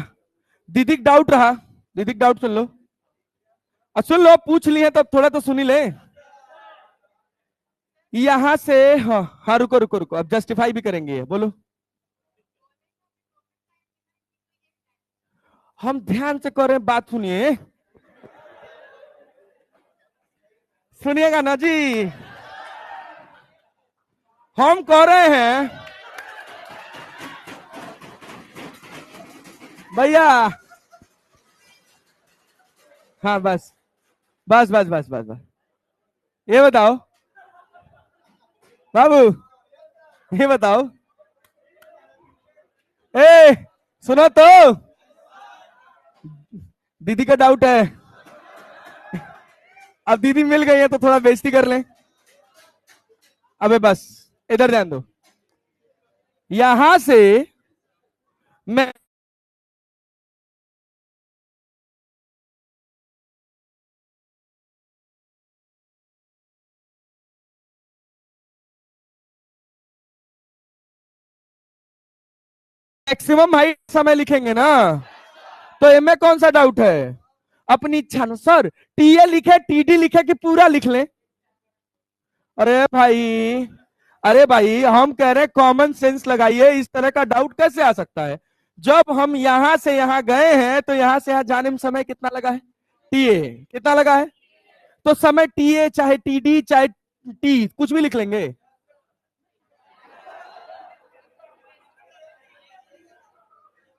Speaker 1: दीदी डाउट रहा, दीदी डाउट सुन लो। सुन लो, पूछ लिए तब थोड़ा तो सुनी ले। यहां से हाँ हाँ, रुको रुको रुको, अब जस्टिफाई भी करेंगे ये, बोलो। हम ध्यान से कर रहे हैं, बात सुनिए, सुनिएगा ना जी। हम कह रहे हैं भैया, हाँ बस बस बस बस बस बस, ये बताओ बाबू, ये बताओ, ए सुनो तो, दीदी का डाउट है, अब दीदी मिल गई है तो थोड़ा बेइज्जती कर लें। अबे बस, इधर ध्यान दो। यहां से मैं मैक्सिमम हाइट समय लिखेंगे ना, तो इनमें कौन सा डाउट है? अपनी इच्छा अनुसार टीए लिखे टीडी लिखे कि पूरा लिख लें। अरे भाई, अरे भाई हम कह रहे हैं कॉमन सेंस लगाइए, इस तरह का डाउट कैसे आ सकता है? जब हम यहां से यहां गए हैं तो यहां से यहां जाने में समय कितना लगा है? टीए कितना लगा है? तो समय टीए चाहे टीडी चाहे टी कुछ भी लिख लेंगे।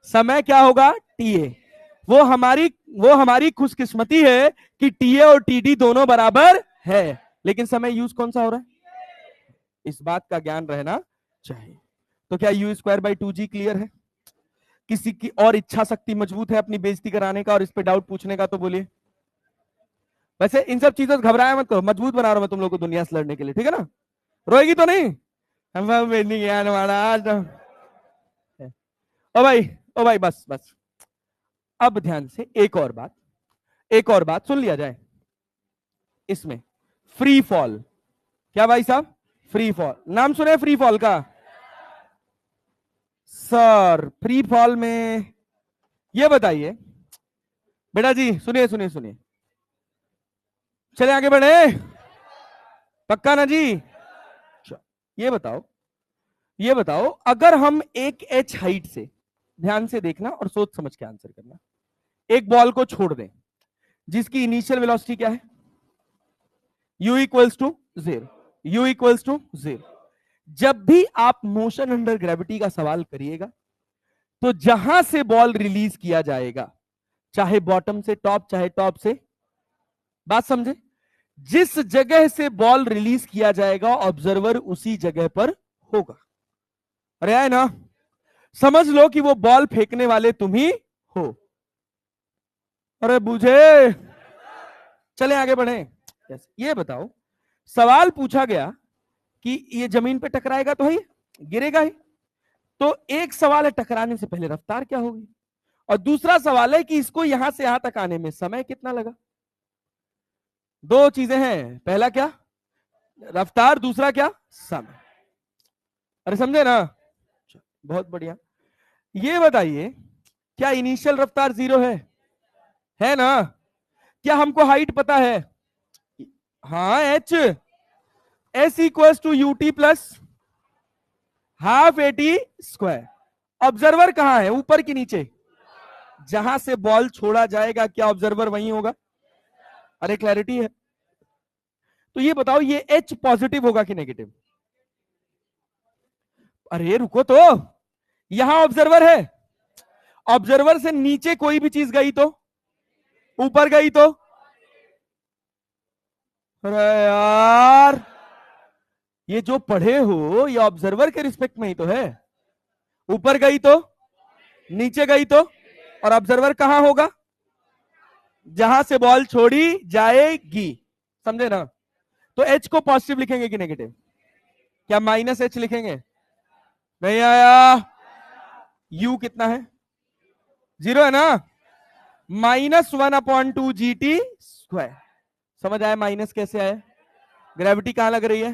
Speaker 1: समय क्या होगा? टीए। वो हमारी खुशकिस्मती है कि टीए और टीडी दोनों बराबर है, लेकिन समय यूज कौन सा हो रहा है, इस बात का ज्ञान रहना चाहिए। तो क्या you square by 2g clear है? किसी की और इच्छा शक्ति मजबूत है अपनी बेइज्जती कराने का और इस पे डाउट पूछने का, तो बोलिए। वैसे इन सब चीजों से घबराया मत करो, मजबूत बना रहा हूं मैं तुम लोग को दुनिया से लड़ने के लिए, ठीक है ना? रोएगी तो नहीं? हम नहीं ज्ञान महाराज। ओ भाई, ओ भाई बस बस, अब ध्यान से एक और बात, एक और बात सुन लिया जाए। इसमें फ्री फॉल, क्या भाई साहब? फ्री फॉल, नाम सुने फ्री फॉल का? सर फ्री फॉल में ये बताइए बेटा जी, सुनिए सुनिए सुनिए, चले आगे बढ़े, पक्का ना जी? ये बताओ, ये बताओ, अगर हम एक एच हाइट से, ध्यान से देखना और सोच समझ के आंसर करना, एक बॉल को छोड़ दें जिसकी इनिशियल वेलोसिटी क्या है? u equals to 0, u equals to 0। जब भी आप मोशन अंडर ग्रेविटी का सवाल करिएगा तो जहां से बॉल रिलीज किया जाएगा, चाहे बॉटम से टॉप चाहे टॉप से, बात समझे, जिस जगह से बॉल रिलीज किया जाएगा ऑब्जर्वर उसी जगह पर होगा। अरे आए ना, समझ लो कि वो बॉल फेंकने वाले तुम ही हो। अरे बुझे, चले आगे बढ़े। ये बताओ, सवाल पूछा गया कि ये जमीन पे टकराएगा तो है, गिरेगा ही, तो एक सवाल है टकराने से पहले रफ्तार क्या होगी, और दूसरा सवाल है कि इसको यहां से यहां तक आने में समय कितना लगा। दो चीजें हैं, पहला क्या? रफ्तार, दूसरा क्या? समय। अरे समझे ना? बहुत बढ़िया। ये बताइए क्या इनिशियल रफ्तार 0 है ना? क्या हमको हाइट पता है? हाँ, h s equals to ut plus half at square. Observer कहां है, ऊपर की नीचे? जहां से बॉल छोड़ा जाएगा क्या ऑब्जर्वर वहीं होगा? अरे क्लैरिटी है? तो ये बताओ, ये एच पॉजिटिव होगा कि नेगेटिव? अरे रुको तो, यहां ऑब्जर्वर है, ऑब्जर्वर से नीचे कोई भी चीज गई तो? ऊपर गई तो? अरे यार, ये जो पढ़े हो ये ऑब्जर्वर के रिस्पेक्ट में ही तो है। ऊपर गई तो, नीचे गई तो, और ऑब्जर्वर कहां होगा? जहां से बॉल छोड़ी जाएगी। समझे ना? तो एच को पॉजिटिव लिखेंगे कि नेगेटिव? क्या माइनस एच लिखेंगे? नहीं आया। यू कितना है? 0 है ना? -1/2 GT²। समझ आया माइनस कैसे आया? ग्रेविटी कहां लग रही है?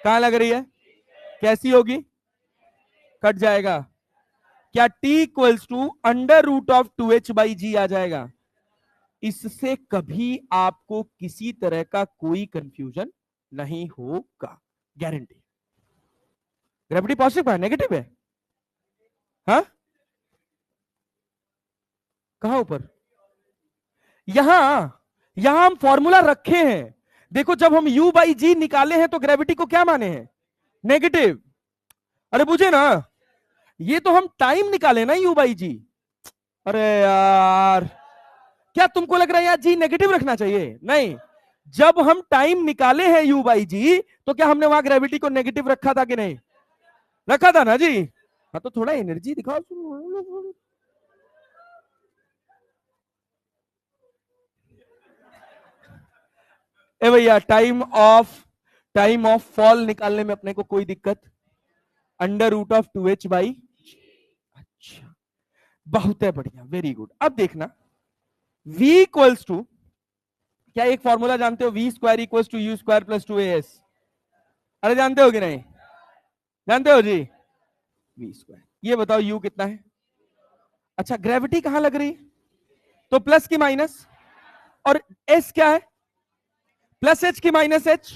Speaker 1: कहां लग रही है? कैसी होगी? कट जाएगा। क्या T इक्वल्स टू √2h/g आ जाएगा? इससे कभी आपको किसी तरह का कोई कंफ्यूजन नहीं होगा, गारंटी। ग्रेविटी पॉजिटिव है नेगेटिव है? हाँ, कहां ऊपर? यहां, यहां हम फॉर्मूला रखे हैं। देखो, जब हम u/g निकाले हैं तो ग्रेविटी को क्या माने हैं? नेगेटिव। अरे बुझे ना? ये तो हम टाइम निकाले ना u/g। अरे यार, क्या तुमको लग रहा है यार जी नेगेटिव रखना चाहिए? नहीं। जब हम टाइम निकाले हैं u/g, तो क्या हमने वहां ग्रेविटी को नेगेटिव रखा था कि नहीं? रखा था ना जी। हाँ, तो थोड़ा एनर्जी दिखाओ। ए भैया, टाइम ऑफ फॉल निकालने में अपने को कोई दिक्कत? √2h/। अच्छा, बहुत है, बढ़िया, वेरी गुड। अब देखना, v इक्वल्स टू, क्या एक फॉर्मूला जानते हो? v² equals to u² plus 2as। अरे जानते हो कि नहीं? जानते हो जी? v²। ये बताओ u कितना है? अच्छा, ग्रेविटी कहां लग रही? तो प्लस की माइनस, और s क्या है? प्लस h की माइनस h।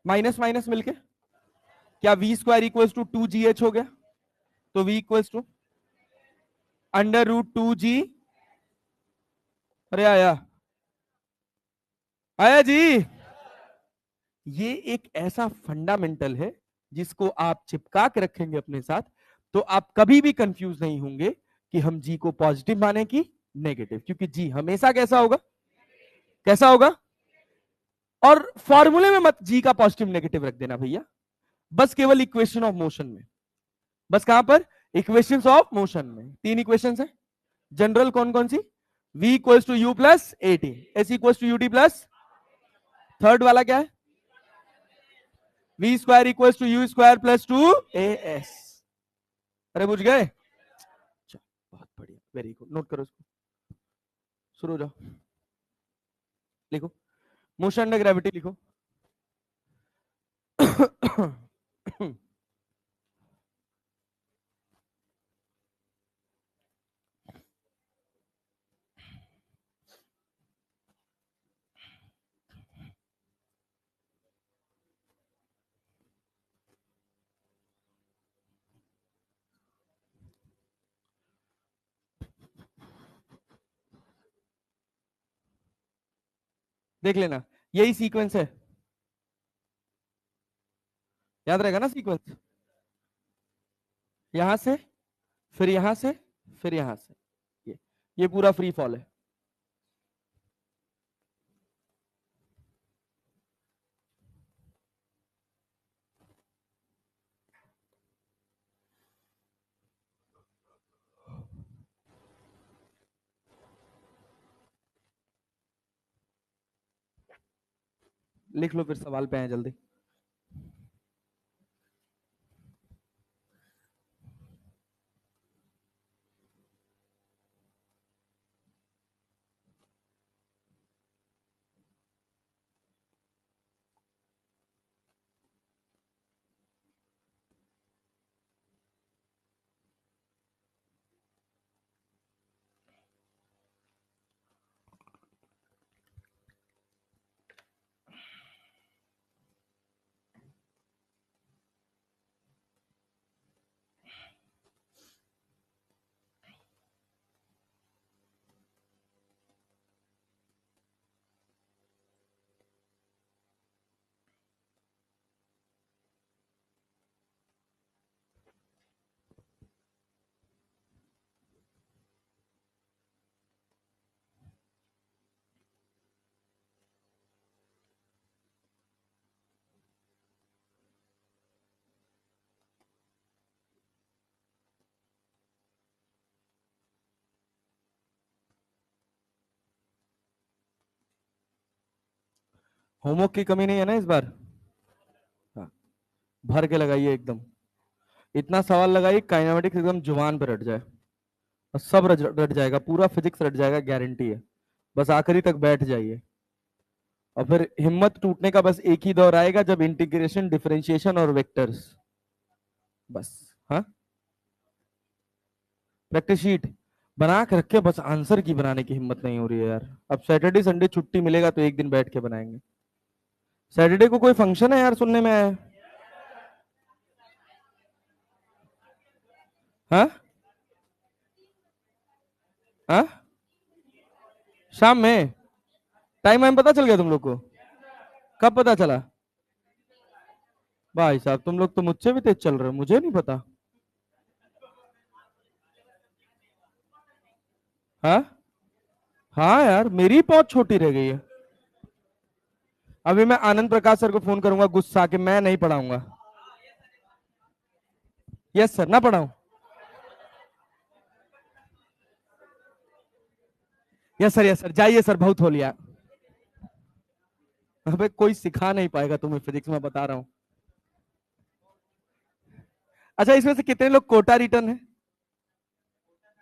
Speaker 1: माइनस माइनस मिलके क्या v² इक्वल्स टू 2gh हो गया? तो v इक्वल्स टू √2g। अरे आया, आया जी। ये एक ऐसा फंडामेंटल है जिसको आप चिपका के रखेंगे अपने साथ, तो आप कभी भी कंफ्यूज नहीं होंगे कि हम जी को पॉजिटिव माने कि नेगेटिव, क्योंकि जी हमेशा कैसा होगा? कैसा होगा? और फॉर्मूले में मत जी का पॉजिटिव नेगेटिव रख देना भैया, बस केवल इक्वेशन ऑफ मोशन में। बस कहां पर? इक्वेशंस ऑफ मोशन में। 3 इक्वेशंस है जनरल, कौन कौन सी? v equals to u plus at, s equals to ut plus, third वाला क्या है? v² equals to u² plus 2as। अरे बुझ गए? बहुत बढ़िया, वेरी गुड। नोट करो इसको, शुरू हो जाओ। लिखो, मोशन अंडर ग्रेविटी लिखो। देख लेना, यही सीक्वेंस है, याद रहेगा ना सीक्वेंस? यहां से, फिर यहां से, फिर यहां से, ये पूरा फ्री फॉल है। लिख लो, फिर सवाल पे आए जल्दी। होमवर्क की कमी नहीं है ना इस बार? हाँ, भर के लगाइए एकदम। इतना सवाल लगाइए काइनेमेटिक्स एकदम जुबान पे रट जाए, और सब रट रट जाएगा, पूरा फिजिक्स रट जाएगा, गारंटी है। बस आखिरी तक बैठ जाइए, और फिर हिम्मत टूटने का बस एक ही दौर आएगा, जब इंटीग्रेशन, डिफरेंशिएशन और वेक्टर्स, बस। हाँ, प्रैक्टिस शीट बना के रखे, बस आंसर की बनाने की हिम्मत नहीं हो रही है यार। अब सैटरडे संडे छुट्टी मिलेगा तो एक दिन बैठ के बनाएंगे। सैटरडे को कोई फंक्शन है यार, सुनने में आया है? हाँ हाँ, शाम में? टाइम वाइम पता चल गया तुम लोग को? कब पता चला? भाई साहब तुम लोग तो मुझसे भी तेज चल रहे हो, मुझे नहीं पता। हाँ हाँ यार, मेरी पहुंच छोटी रह गई है। अभी मैं आनंद प्रकाश सर को फोन करूंगा गुस्सा के, मैं नहीं पढ़ाऊंगा। यस सर, ना पढ़ाऊं? यस सर, जाइए सर, बहुत हो लिया। अबे कोई सिखा नहीं पाएगा तुम्हें फिजिक्स में, बता रहा हूं। अच्छा, इसमें से कितने लोग कोटा रिटर्न है?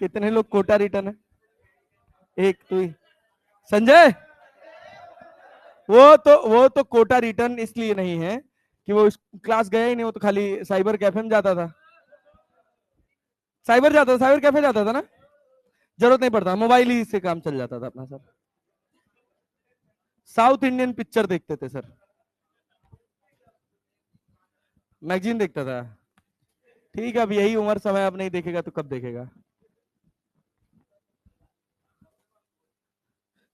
Speaker 1: कितने लोग कोटा रिटर्न है? एक तू ही। संजय, वो तो कोटा रिटर्न इसलिए नहीं है कि वो क्लास गया ही नहीं, वो तो खाली साइबर कैफे में जाता था। साइबर कैफे जाता था ना, जरूरत नहीं पड़ता, मोबाइल ही से काम चल जाता था अपना सर। साउथ इंडियन पिक्चर देखते थे सर, मैगजीन देखता था। ठीक है, अब यही उम्र समय, अब नहीं देखेगा तो कब देखेगा?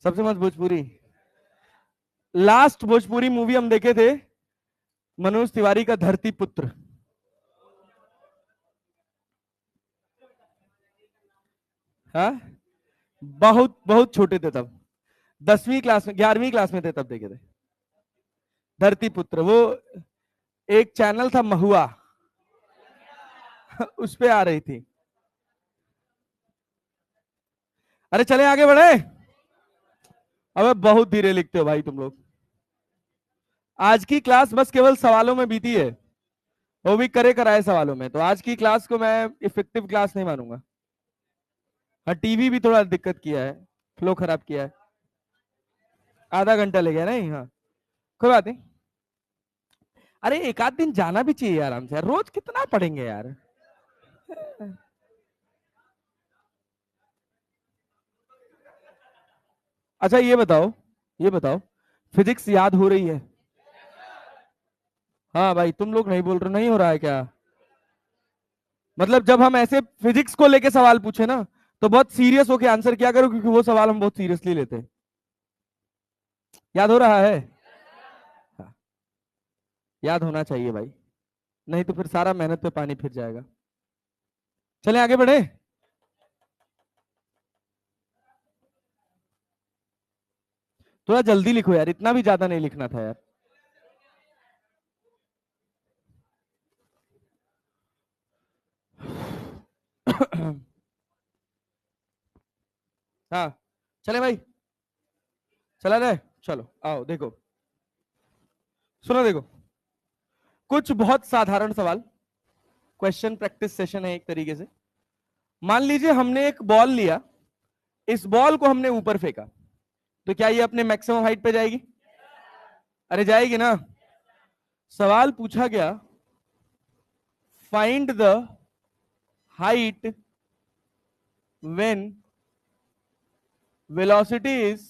Speaker 1: सबसे मस्त भोजपुरी, लास्ट भोजपुरी मूवी हम देखे थे मनोज तिवारी का धरती पुत्र। हाँ, बहुत बहुत छोटे थे तब, 10वीं क्लास में, 11वीं क्लास में थे तब देखे थे धरती पुत्र। वो एक चैनल था महुआ, उस पे आ रही थी। अरे चले आगे बढ़े। अबे बहुत धीरे लिखते हो भाई तुम लोग। आज की क्लास बस केवल सवालों में बीती है, वो भी करे कराए सवालों में, तो आज की क्लास को मैं इफेक्टिव क्लास नहीं मानूंगा। हाँ, टीवी भी थोड़ा दिक्कत किया है, फ्लो खराब किया है, आधा घंटा ले गया नहीं। हाँ, कोई बात नहीं। अरे एक आध दिन जाना भी चाहिए आराम से यार, रोज कितना पढ़ेंगे यार। अच्छा ये बताओ, फिजिक्स याद हो रही है? हाँ भाई, तुम लोग नहीं बोल रहे, नहीं हो रहा है क्या? मतलब जब हम ऐसे फिजिक्स को लेके सवाल पूछे ना, तो बहुत सीरियस होके आंसर किया करो, क्योंकि वो सवाल हम बहुत सीरियसली लेते हैं। याद हो रहा है? हाँ, याद होना चाहिए भाई, नहीं तो फिर सारा मेहनत पे पानी फिर जाएगा। चलें आगे बढ़े। थोड़ा जल्दी लिखो यार, इतना भी ज्यादा नहीं लिखना था यार। हाँ, चले भाई, चला रहे, चलो आओ देखो, सुनो देखो, कुछ बहुत साधारण सवाल, क्वेश्चन प्रैक्टिस सेशन है एक तरीके से। मान लीजिए हमने एक बॉल लिया, इस बॉल को हमने ऊपर फेंका, तो क्या ये अपने मैक्सिमम हाइट पे जाएगी? अरे जाएगी ना। सवाल पूछा गया, find the height when velocity is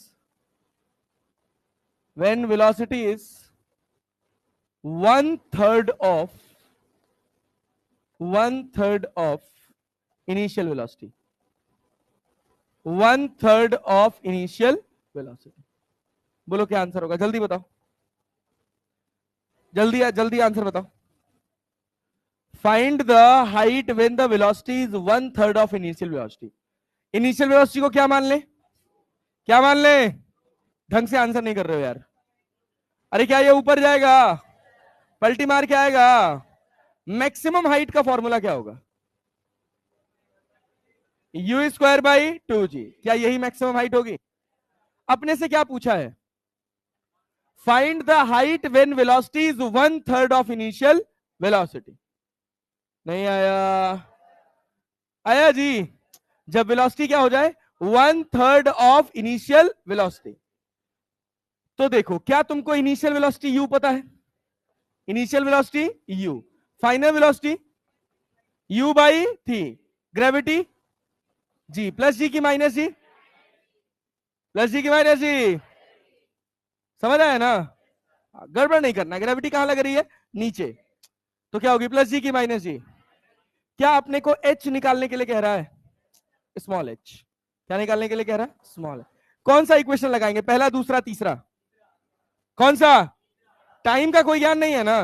Speaker 1: when velocity is one third of one third of initial velocity, one third of initial velocity। बोलो क्या आंसर होगा, जल्दी बताओ, जल्दी जल्दी आंसर बताओ। Find the height when the velocity is one third of initial velocity. Initial velocity को क्या मान ले, क्या मान ले? ढंग से आंसर नहीं कर रहे हो यार। अरे क्या ये ऊपर जाएगा, पलटी मार के आएगा? मैक्सिमम हाइट का फॉर्मूला क्या होगा? You square by 2g। क्या यही मैक्सिमम हाइट होगी? अपने से क्या पूछा है? Find the height when velocity is 1/3 of initial velocity. नहीं आया? आया जी। जब वेलोसिटी क्या हो जाए 1/3 ऑफ इनिशियल वेलोसिटी। तो देखो, क्या तुमको इनिशियल वेलोसिटी यू पता है? Initial velocity you, final velocity you by थी, ग्रेविटी जी प्लस जी की माइनस जी, प्लस जी की माइनस जी। समझ आया ना? गड़बड़ नहीं करना, ग्रेविटी कहां लग रही है? नीचे। तो क्या होगी? प्लस जी की माइनस जी। क्या अपने को एच निकालने के लिए कह रहा है? Small H. क्या निकालने के लिए कह रहा है? Small H. कौन सा इक्वेशन लगाएंगे? पहला, दूसरा, तीसरा? कौन सा? टाइम का कोई ज्ञान नहीं है ना,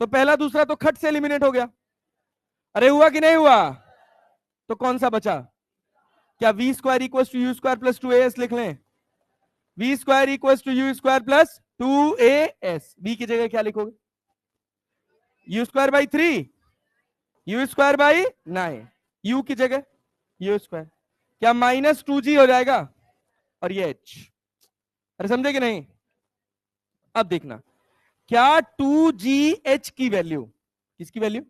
Speaker 1: तो पहला दूसरा तो खट से एलिमिनेट हो गया। अरे हुआ कि नहीं हुआ? तो कौन सा बचा? क्या v square equal to u square plus 2as लिख लें? V square equal to u square plus 2as। B की जगह क्या लिखोगे? U square by 3, u square by 9, u की जगह यू स्क्वायर। क्या -2g हो जाएगा? और ये h। अरे समझे कि नहीं? अब देखना, क्या 2gh की वैल्यू, किसकी वैल्यू?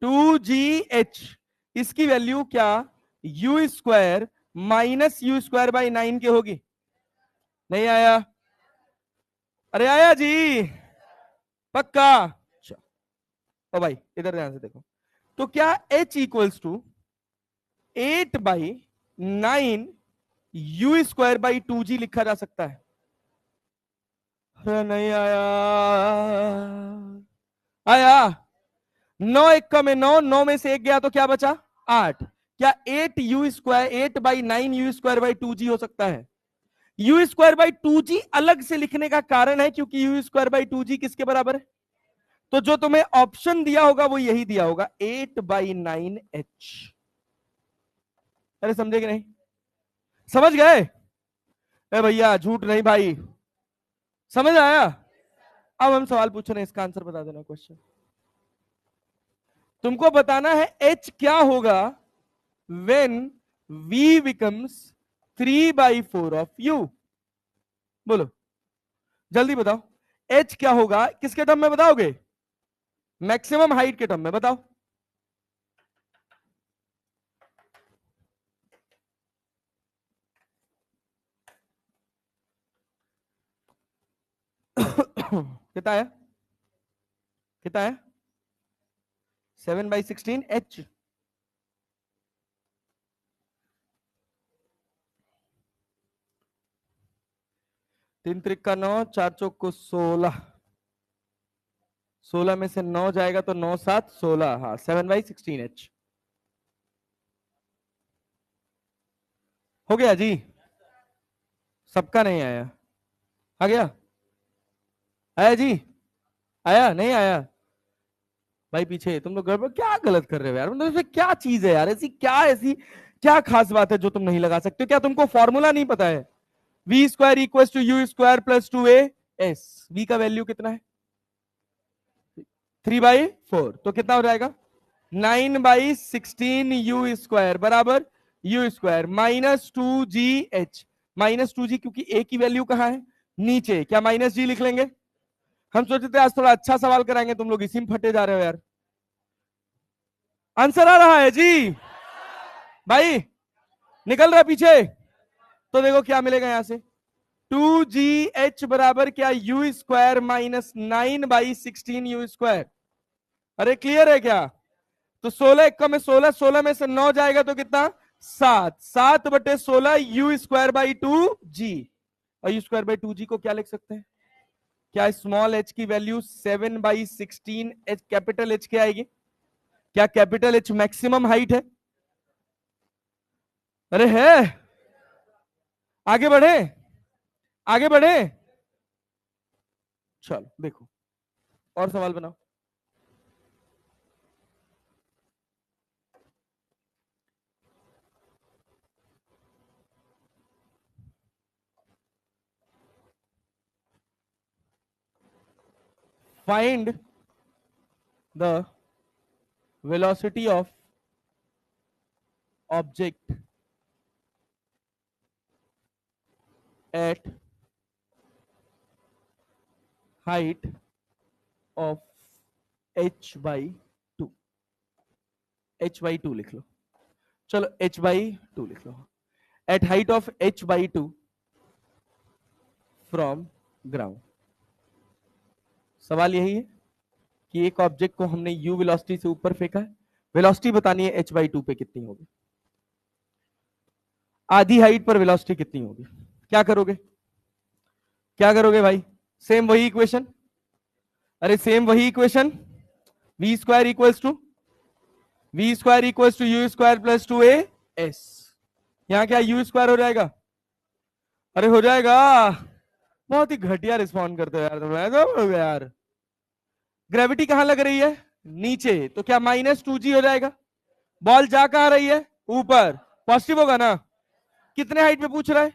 Speaker 1: 2gh, इसकी वैल्यू क्या you square minus you square by 9 की होगी? नहीं आया? अरे आया जी, पक्का? ओ भाई इधर ध्यान से देखो, तो क्या h equals to 8/9 u square by 2g लिखा जा सकता है? अरे नहीं आया? आया? 9 एक में 9, 9 में से एक गया तो क्या बचा? 8। क्या 8/9 यू स्क्वायर बाई 2g हो सकता है? यू स्क्वायर बाई 2g अलग से लिखने का कारण है क्योंकि यू स्क्वायर बाई 2g किसके बराबर है? तो जो तुम्हें ऑप्शन दिया होगा वो यही दिया होगा, 8/9h। अरे समझे कि नहीं? समझ गए? अरे भैया झूठ नहीं भाई, समझ आया? अब हम सवाल पूछ रहे हैं, इसका आंसर बता देना। क्वेश्चन तुमको बताना है h क्या होगा when v becomes 3/4 of u। बोलो जल्दी बताओ, h क्या होगा? किसके टर्म में बताओगे? मैक्सिमम हाइट के टर्म में बताओ। कितना है? कितना है? 7/16 h। 3 त्रिक का 9, 4 चौक को 16, 16 में से 9 जाएगा तो 9 7 16, हाँ 7/16h। हो गया जी? सबका नहीं आया? आ गया? आया जी? आया नहीं आया? भाई पीछे तुम लोग गड़बड़ क्या गलत कर रहे हो यार, मतलब इसमें क्या चीज है यार, ऐसी क्या खास बात है जो तुम नहीं लगा सकते हो? क्या तुमको फॉर्मूला नहीं पता है? V square equal to u square plus 2a s। V का वैल्यू कितना है? 3/4, तो कितना हो जाएगा? 9/16 यू स्क्वायर बराबर यू स्क्वायर -2gh। -2g क्योंकि a की वैल्यू कहां है? नीचे। क्या -g लिख लेंगे? हम सोचते थे आज थोड़ा अच्छा सवाल कराएंगे, तुम लोग इसी में फटे जा रहे हो यार। आंसर आ रहा है जी भाई? निकल रहा है पीछे? तो देखो क्या मिलेगा यहां से, 2gh बराबर क्या यू स्क्वायर -9/16 यू स्क्वायर। अरे क्लियर है क्या? तो 16 एक में 16, 16 में से 9 जाएगा तो कितना? 7, 7/16 यू स्क्वायर बाई 2g। और यू स्क्वायर बाई 2g को क्या लिख सकते हैं? क्या स्मॉल h की वैल्यू 7/16 h कैपिटल h क्या आएगी? क्या कैपिटल h मैक्सिमम हाइट है? अरे है? आगे बढ़े? आगे बढ़े? चलो देखो, और सवाल बनाओ। Find the velocity of object at height of h/2, h/2 लिख लो, चलो h/2 लिख लो, at height of h/2 from ground. सवाल यही है कि एक ऑब्जेक्ट को हमने u वेलोसिटी से ऊपर फेंका है, वेलोसिटी बतानी है h/2 पे कितनी होगी, आधी हाइट पर वेलोसिटी कितनी होगी। क्या करोगे, क्या करोगे भाई, सेम वही इक्वेशन, अरे सेम वही equation, v square equals to u square plus 2as, यहां क्या u स्क्वायर हो जाएगा, अरे हो जाएगा। बहुत ही घटिया रिस्पॉन्ड करते हो यार तुम यार। ग्रेविटी कहां लग रही है, नीचे, तो क्या -2g हो जाएगा, बॉल जा कहां रही है, ऊपर, पॉजिटिव होगा ना। कितने हाइट पे पूछ रहा है,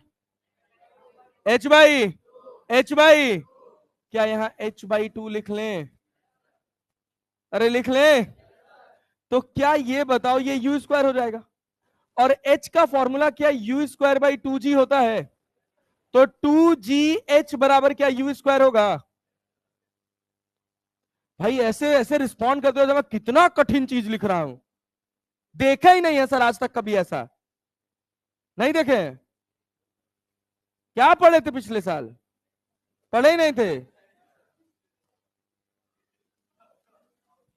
Speaker 1: h/, क्या यहां h/2 लिख लें, अरे लिख लें, तो क्या ये बताओ ये u स्क्वायर हो जाएगा, और h का फॉर्मूला क्या u स्क्वायर बाई 2g होता है, तो 2gh बराबर क्या u स्क्वायर होगा। भाई ऐसे ऐसे रिस्पॉन्ड करते हो जब मैं कितना कठिन चीज लिख रहा हूं, देखा ही नहीं है सर आज तक कभी ऐसा, नहीं देखे हैं? क्या पढ़े थे पिछले साल, पढ़े ही नहीं थे,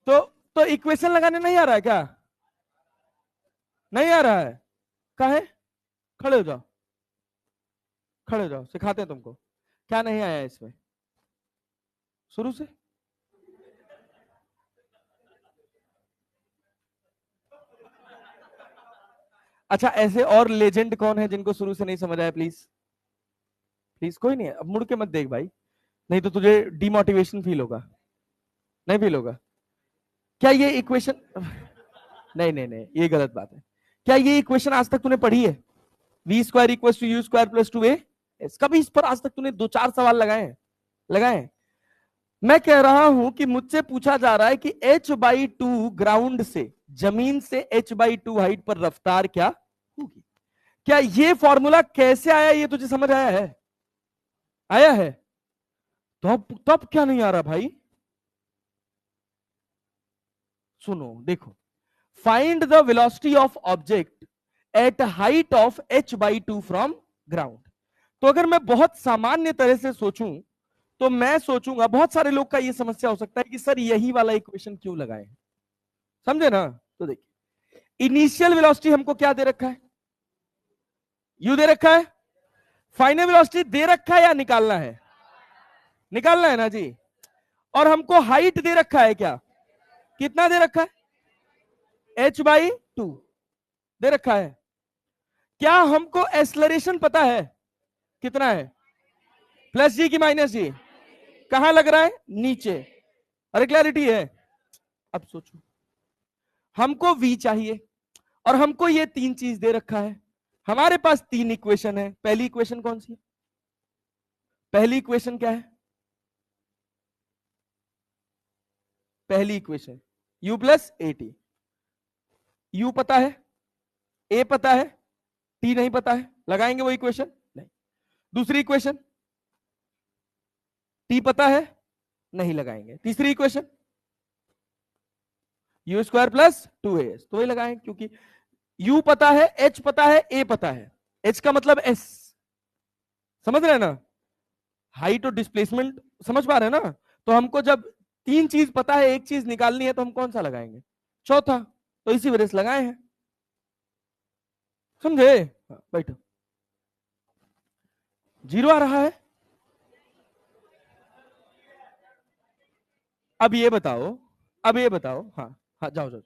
Speaker 1: तो इक्वेशन लगाने नहीं आ रहा है क्या, नहीं आ रहा है, काहे, खड़े हो जाओ, खड़े हो जाओ, सिखाते हैं तुमको, क्या नहीं आया इसमें शुरू से। अच्छा ऐसे और लेजेंड कौन है जिनको शुरू से नहीं समझ आया, प्लीज प्लीज, कोई नहीं है, अब मुड़ के मत देख भाई, नहीं तो तुझे डिमोटिवेशन फील होगा, नहीं फील होगा। क्या ये इक्वेशन नहीं नहीं नहीं, ये गलत बात है, क्या ये इक्वेशन आज तक तूने पढ़ी है, v square equal to u square plus 2a, कभी इस पर आज तक तूने 2-4 सवाल लगाए हैं, लगाए हैं? मैं कह रहा हूं कि मुझसे पूछा जा रहा है कि h/2 ग्राउंड से, जमीन से h/2 हाइट पर रफ्तार क्या होगी, क्या ये फॉर्मूला कैसे आया, ये तुझे समझ आया है, आया है, तो तब क्या नहीं आ रहा भाई, सुनो देखो, find the velocity of object at height of h/2 from ground. तो अगर मैं बहुत सामान्य तरह से सोचूं तो मैं सोचूंगा, बहुत सारे लोग का यह समस्या हो सकता है कि सर यही वाला इक्वेशन क्यों लगाए, समझे ना। तो देखिए इनिशियल वेलोसिटी हमको क्या दे रखा है, u दे रखा है, फाइनल वेलोसिटी दे रखा है या निकालना है, निकालना है ना जी, और हमको हाइट दे रखा है, क्या कितना दे रखा है, h/2 दे रखा है। क्या हमको एक्सलरेशन पता है कितना है, प्लस जी की माइनस जी, कहां लग रहा है, नीचे, अरे क्लैरिटी है। अब सोचो हमको v चाहिए और हमको ये 3 चीज दे रखा है, हमारे पास 3 इक्वेशन है, पहली इक्वेशन कौन सी है, पहली इक्वेशन क्या है, पहली equation u plus at, u पता है, a पता है, t नहीं पता है, लगाएंगे वो इक्वेशन नहीं। दूसरी इक्वेशन t पता है, नहीं लगाएंगे। तीसरी equation u square plus 2as, तो वही लगाएंगे क्योंकि u पता है, h पता है, a पता है, h का मतलब s, समझ रहे हैं ना, हाइट और डिस्प्लेसमेंट समझ पा रहे हैं ना। तो हमको जब 3 चीज पता है, एक चीज निकालनी है, तो हम कौन सा लगाएंगे, चौथा, तो इसी वजह से लगाए हैं, समझे। बैठो, 0 आ रहा है। अब ये बताओ, अब ये बताओ, हाँ हाँ जाओ जाओ,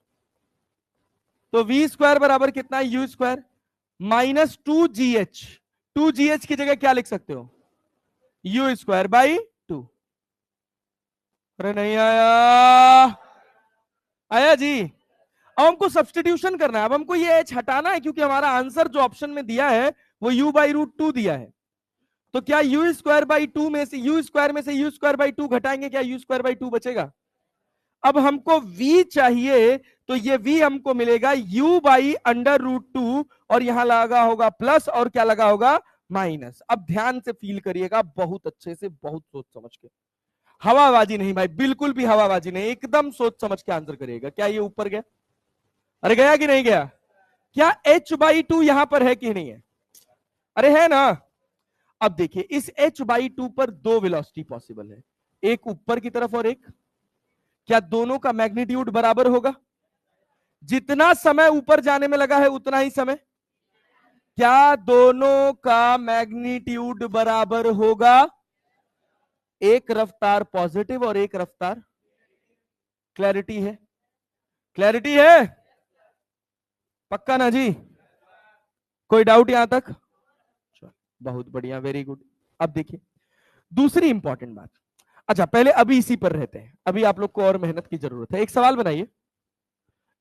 Speaker 1: तो v स्क्वायर बराबर कितना है, u square minus 2gh, 2gh की जगह क्या लिख सकते हो, u स्क्वायर बाई 2, अरे नहीं आया, आया जी। अब हमको सब्सटीट्यूशन करना है, अब हमको ये h हटाना है क्योंकि हमारा आंसर जो ऑप्शन में दिया है वो u/√2 दिया है, तो क्या u स्क्वायर बाई 2 में से u स्क्वायर में से u स्क्वायर बाई 2 घटाएंगे, क्या u स्क्वायर बाई 2 बचेगा। अब हमको v चाहिए, तो ये v हमको मिलेगा u/√2, और यहां लगा होगा प्लस और क्या लगा होगा माइनस। अब ध्यान से फील करिएगा, बहुत अच्छे से, बहुत सोच समझ के, हवाबाजी नहीं भाई, बिल्कुल भी हवाबाजी नहीं, एकदम सोच समझ के आंसर करिएगा। क्या ये ऊपर गया? अरे गया कि नहीं गया? क्या h/2 यहां पर है कि नहीं है? अरे है ना। अब देखिए इस h/2 पर दो वेलोसिटी पॉसिबल है, एक ऊपर की तरफ और एक, क्या दोनों का मैग्नीट्यूड बराबर होगा? जितना समय ऊपर जाने में लगा है उतना ही समय, क्या दोनों का मैग्नीट्यूड बराबर होगा? एक रफ्तार पॉजिटिव और एक रफ्तार, क्लैरिटी है? क्लैरिटी है? पक्का ना जी? कोई डाउट यहां तक? बहुत बढ़िया, वेरी गुड। अब देखिए दूसरी इंपॉर्टेंट बात। अच्छा पहले अभी इसी पर रहते हैं, अभी आप लोग को और मेहनत की जरूरत है। एक सवाल बनाइए,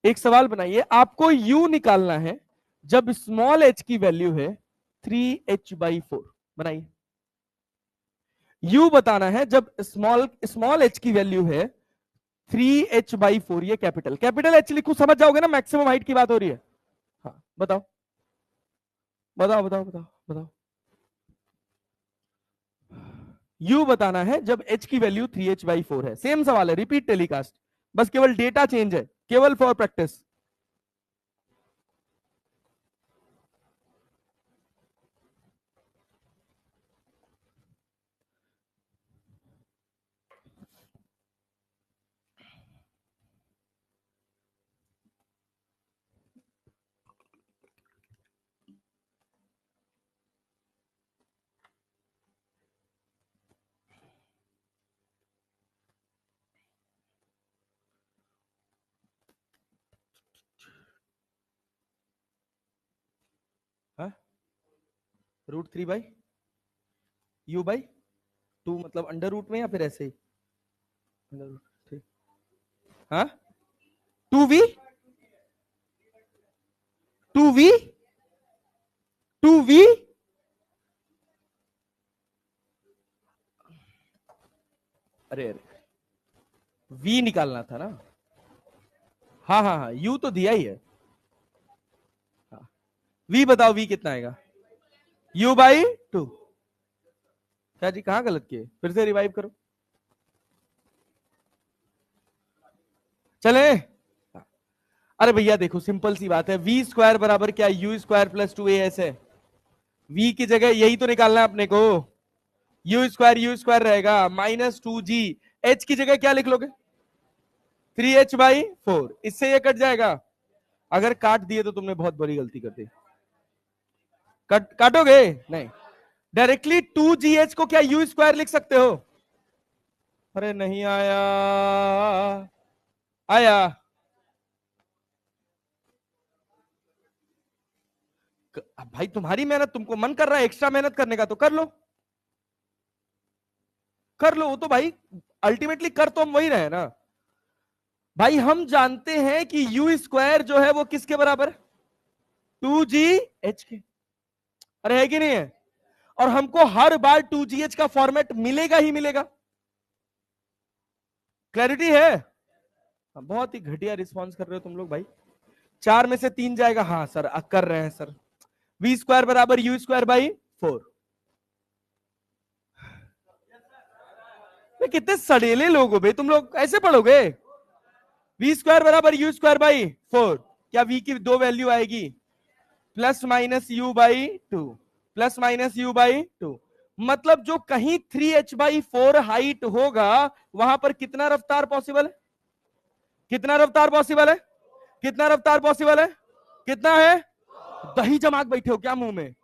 Speaker 1: एक सवाल बनाइए, आपको यू निकालना है जब स्मॉल h की वैल्यू है 3h/4। बनाइए, यू बताना है जब स्मॉल h की वैल्यू है 3h/4। ये कैपिटल कैपिटल h लिखूं समझ जाओगे ना, मैक्सिमम हाइट की बात हो रही है। हाँ बताओ बताओ बताओ बताओ बताओ। यू बताना है जब h की वैल्यू 3h/4 है। सेम सवाल है, रिपीट टेलीकास्ट, बस केवल डेटा चेंज है, केवल फॉर प्रैक्टिस। √3/u/2 मतलब अंडर रूट में या फिर ऐसे ही? अंडर रूट, ठीक। हाँ 2v, 2v, 2v। अरे अरे v निकालना था ना। हाँ हाँ हाँ, u तो दिया ही है। हाँ v बताओ, v कितना आएगा? u/2। क्या जी कहां गलत किए? फिर से रिवाइव करो, चले। अरे भैया देखो सिंपल सी बात है, v² बराबर क्या, u² + 2as है। v की जगह यही तो निकालना है अपने को, u² रहेगा -2g। h की जगह क्या लिख लोगे? 3h/4। इससे ये कट जाएगा। अगर काट दिए तो तुमने बहुत बड़ी गलती कर दी। काटोगे नहीं, डायरेक्टली 2gh को क्या u² लिख सकते हो? अरे नहीं आया, आया। भाई तुम्हारी मेहनत, तुमको मन कर रहा है एक्स्ट्रा मेहनत करने का तो कर लो, कर लो। वो तो भाई अल्टीमेटली कर तो हम वही रहे ना भाई। हम जानते हैं कि u² जो है वो किसके बराबर? 2gh के। अरे है कि नहीं है? और हमको हर बार 2gh का फॉर्मेट मिलेगा ही मिलेगा। क्लैरिटी है? बहुत ही घटिया रिस्पॉन्स कर रहे हो तुम लोग भाई। 4 में से 3 जाएगा। हाँ सर कर रहे हैं सर। v² बराबर u²/4। कितने सड़ेले लोग हो भाई तुम लोग, ऐसे पढ़ोगे? v² बराबर u²/4। क्या v की दो वैल्यू आएगी, +-u/2, +-u/2। मतलब जो कहीं 3h/4 हाइट होगा वहां पर कितना रफ्तार पॉसिबल है? कितना रफ्तार पॉसिबल है? कितना रफ्तार पॉसिबल है? कितना है? दही जमा के बैठे हो क्या मुंह में?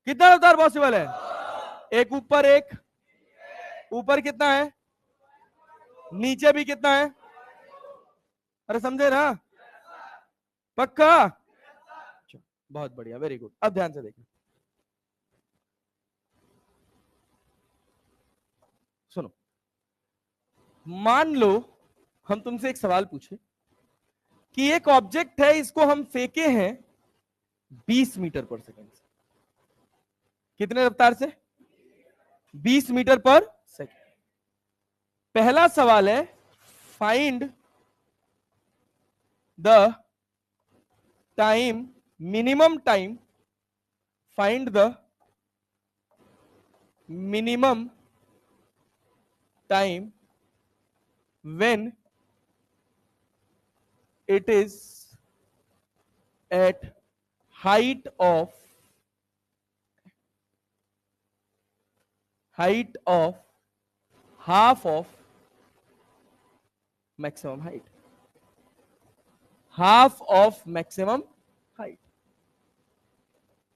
Speaker 1: कितना रफ्तार पॉसिबल है? एक ऊपर एक, ऊपर कितना है, नीचे भी कितना है? अरे समझे ना? पक्का? बहुत बढ़िया, वेरी गुड। अब ध्यान से देखना, सुनो। मान लो हम तुमसे एक सवाल पूछे कि एक ऑब्जेक्ट है, इसको हम फेंके हैं 20 मीटर पर सेकंड से। कितने रफ्तार से? 20 मीटर पर सेकंड। पहला सवाल है find the time, minimum time, find the minimum time when it is at height of half of maximum height. Half of maximum height.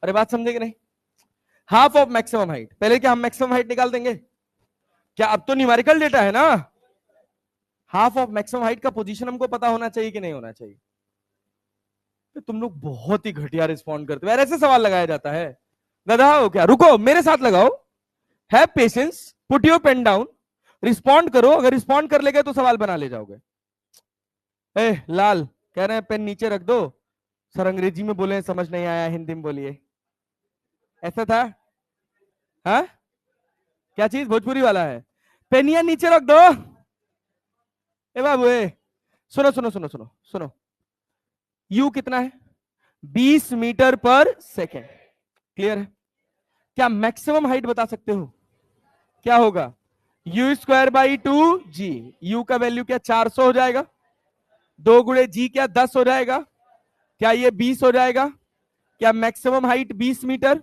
Speaker 1: अरे बात समझे कि नहीं? Half of maximum height. पहले क्या हम मैक्सिमम हाइट निकाल देंगे क्या? अब तो न्यूमेरिकल डेटा है ना. हाफ ऑफ मैक्सिमम हाइट का पोजीशन हमको पता होना चाहिए कि नहीं होना चाहिए? तो तुम लोग बहुत ही घटिया रिस्पॉन्ड करते हो यार. ऐसे सवाल लगाया जाता है? गधा हो क्या? रुको, मेरे साथ लगाओ. Have patience, put your pen down, respond करो. अगर रिस्पॉन्ड कर लेगे तो सवाल बना ले जाओगे. लाल कह रहे हैं पेन नीचे रख दो. सर अंग्रेजी में बोले, समझ नहीं आया, हिंदी में बोलिए. ऐसा था? हाँ, क्या चीज? भोजपुरी वाला है. पेनिया नीचे रख दो. ए बाबू सुनो सुनो सुनो सुनो सुनो. यू कितना है? 20 मीटर पर सेकेंड. क्लियर है? क्या मैक्सिमम हाइट बता सकते हो? क्या होगा? You square by 2g. You का वैल्यू क्या 400 हो जाएगा? 2 गुणे जी क्या 10 हो जाएगा? क्या ये 20 हो जाएगा? क्या मैक्सिमम हाइट 20 मीटर?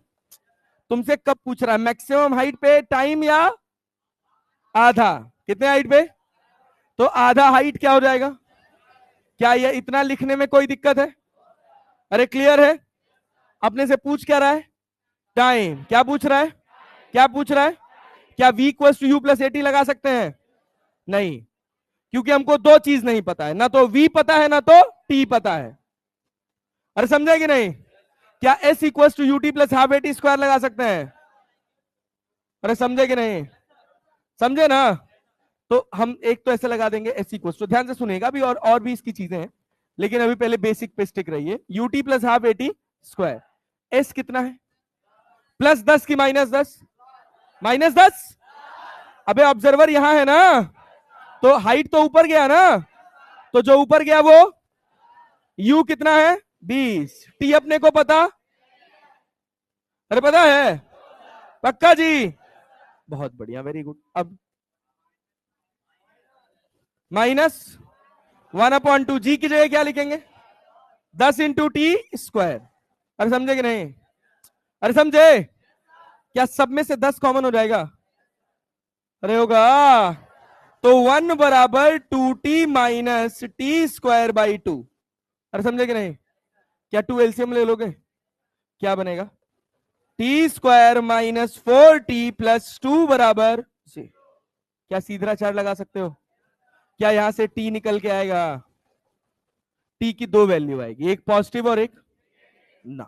Speaker 1: तुमसे कब पूछ रहा है? मैक्सिमम हाइट पे टाइम या आधा? कितने हाइट पे? तो आधा हाइट क्या हो जाएगा? क्या ये इतना लिखने में कोई दिक्कत है? अरे क्लियर है? अपने से पूछ क्या रहा है? टाइम. क्या पूछ रहा है? क्या पूछ रहा है? क्या v equals to u plus at लगा सकते हैं? नहीं, क्योंकि हमको दो चीज नहीं पता है, ना तो v पता है ना तो t पता है. अरे समझे कि नहीं? क्या s equals to u t plus half at square लगा सकते हैं? अरे समझे कि नहीं? समझे ना? तो हम एक तो ऐसे लगा देंगे s इक्वल्स टू, ध्यान से सुनेगा भी, और भी इसकी चीजें हैं, लेकिन अभी पहले बेसिक पे स्टिक रहिए. You t plus half at square. s कितना है? प्लस 10 की माइनस 10? माइनस 10. अबे ऑब्जर्वर यहां है ना, तो हाइट तो ऊपर गया ना, तो जो ऊपर गया वो u कितना है? 20. t अपने को पता? अरे पता है? पक्का जी? बहुत बढ़िया, वेरी गुड. अब माइनस 1/2 जी की जगह क्या लिखेंगे? 10 इंटू टी स्क्वायर. अरे समझे कि नहीं? अरे समझे? क्या सब में से 10 कॉमन हो जाएगा? अरे होगा. तो 1 बराबर 2t minus T square by 2. अरे समझे कि नहीं? क्या 2 एलसीएम ले लोगे? क्या बनेगा? T square minus 4t plus 2 बराबर से. क्या सीधा चार्ट लगा सकते हो? क्या यहां से t निकल के आएगा? t की दो वैल्यू आएगी, एक पॉजिटिव और एक ना.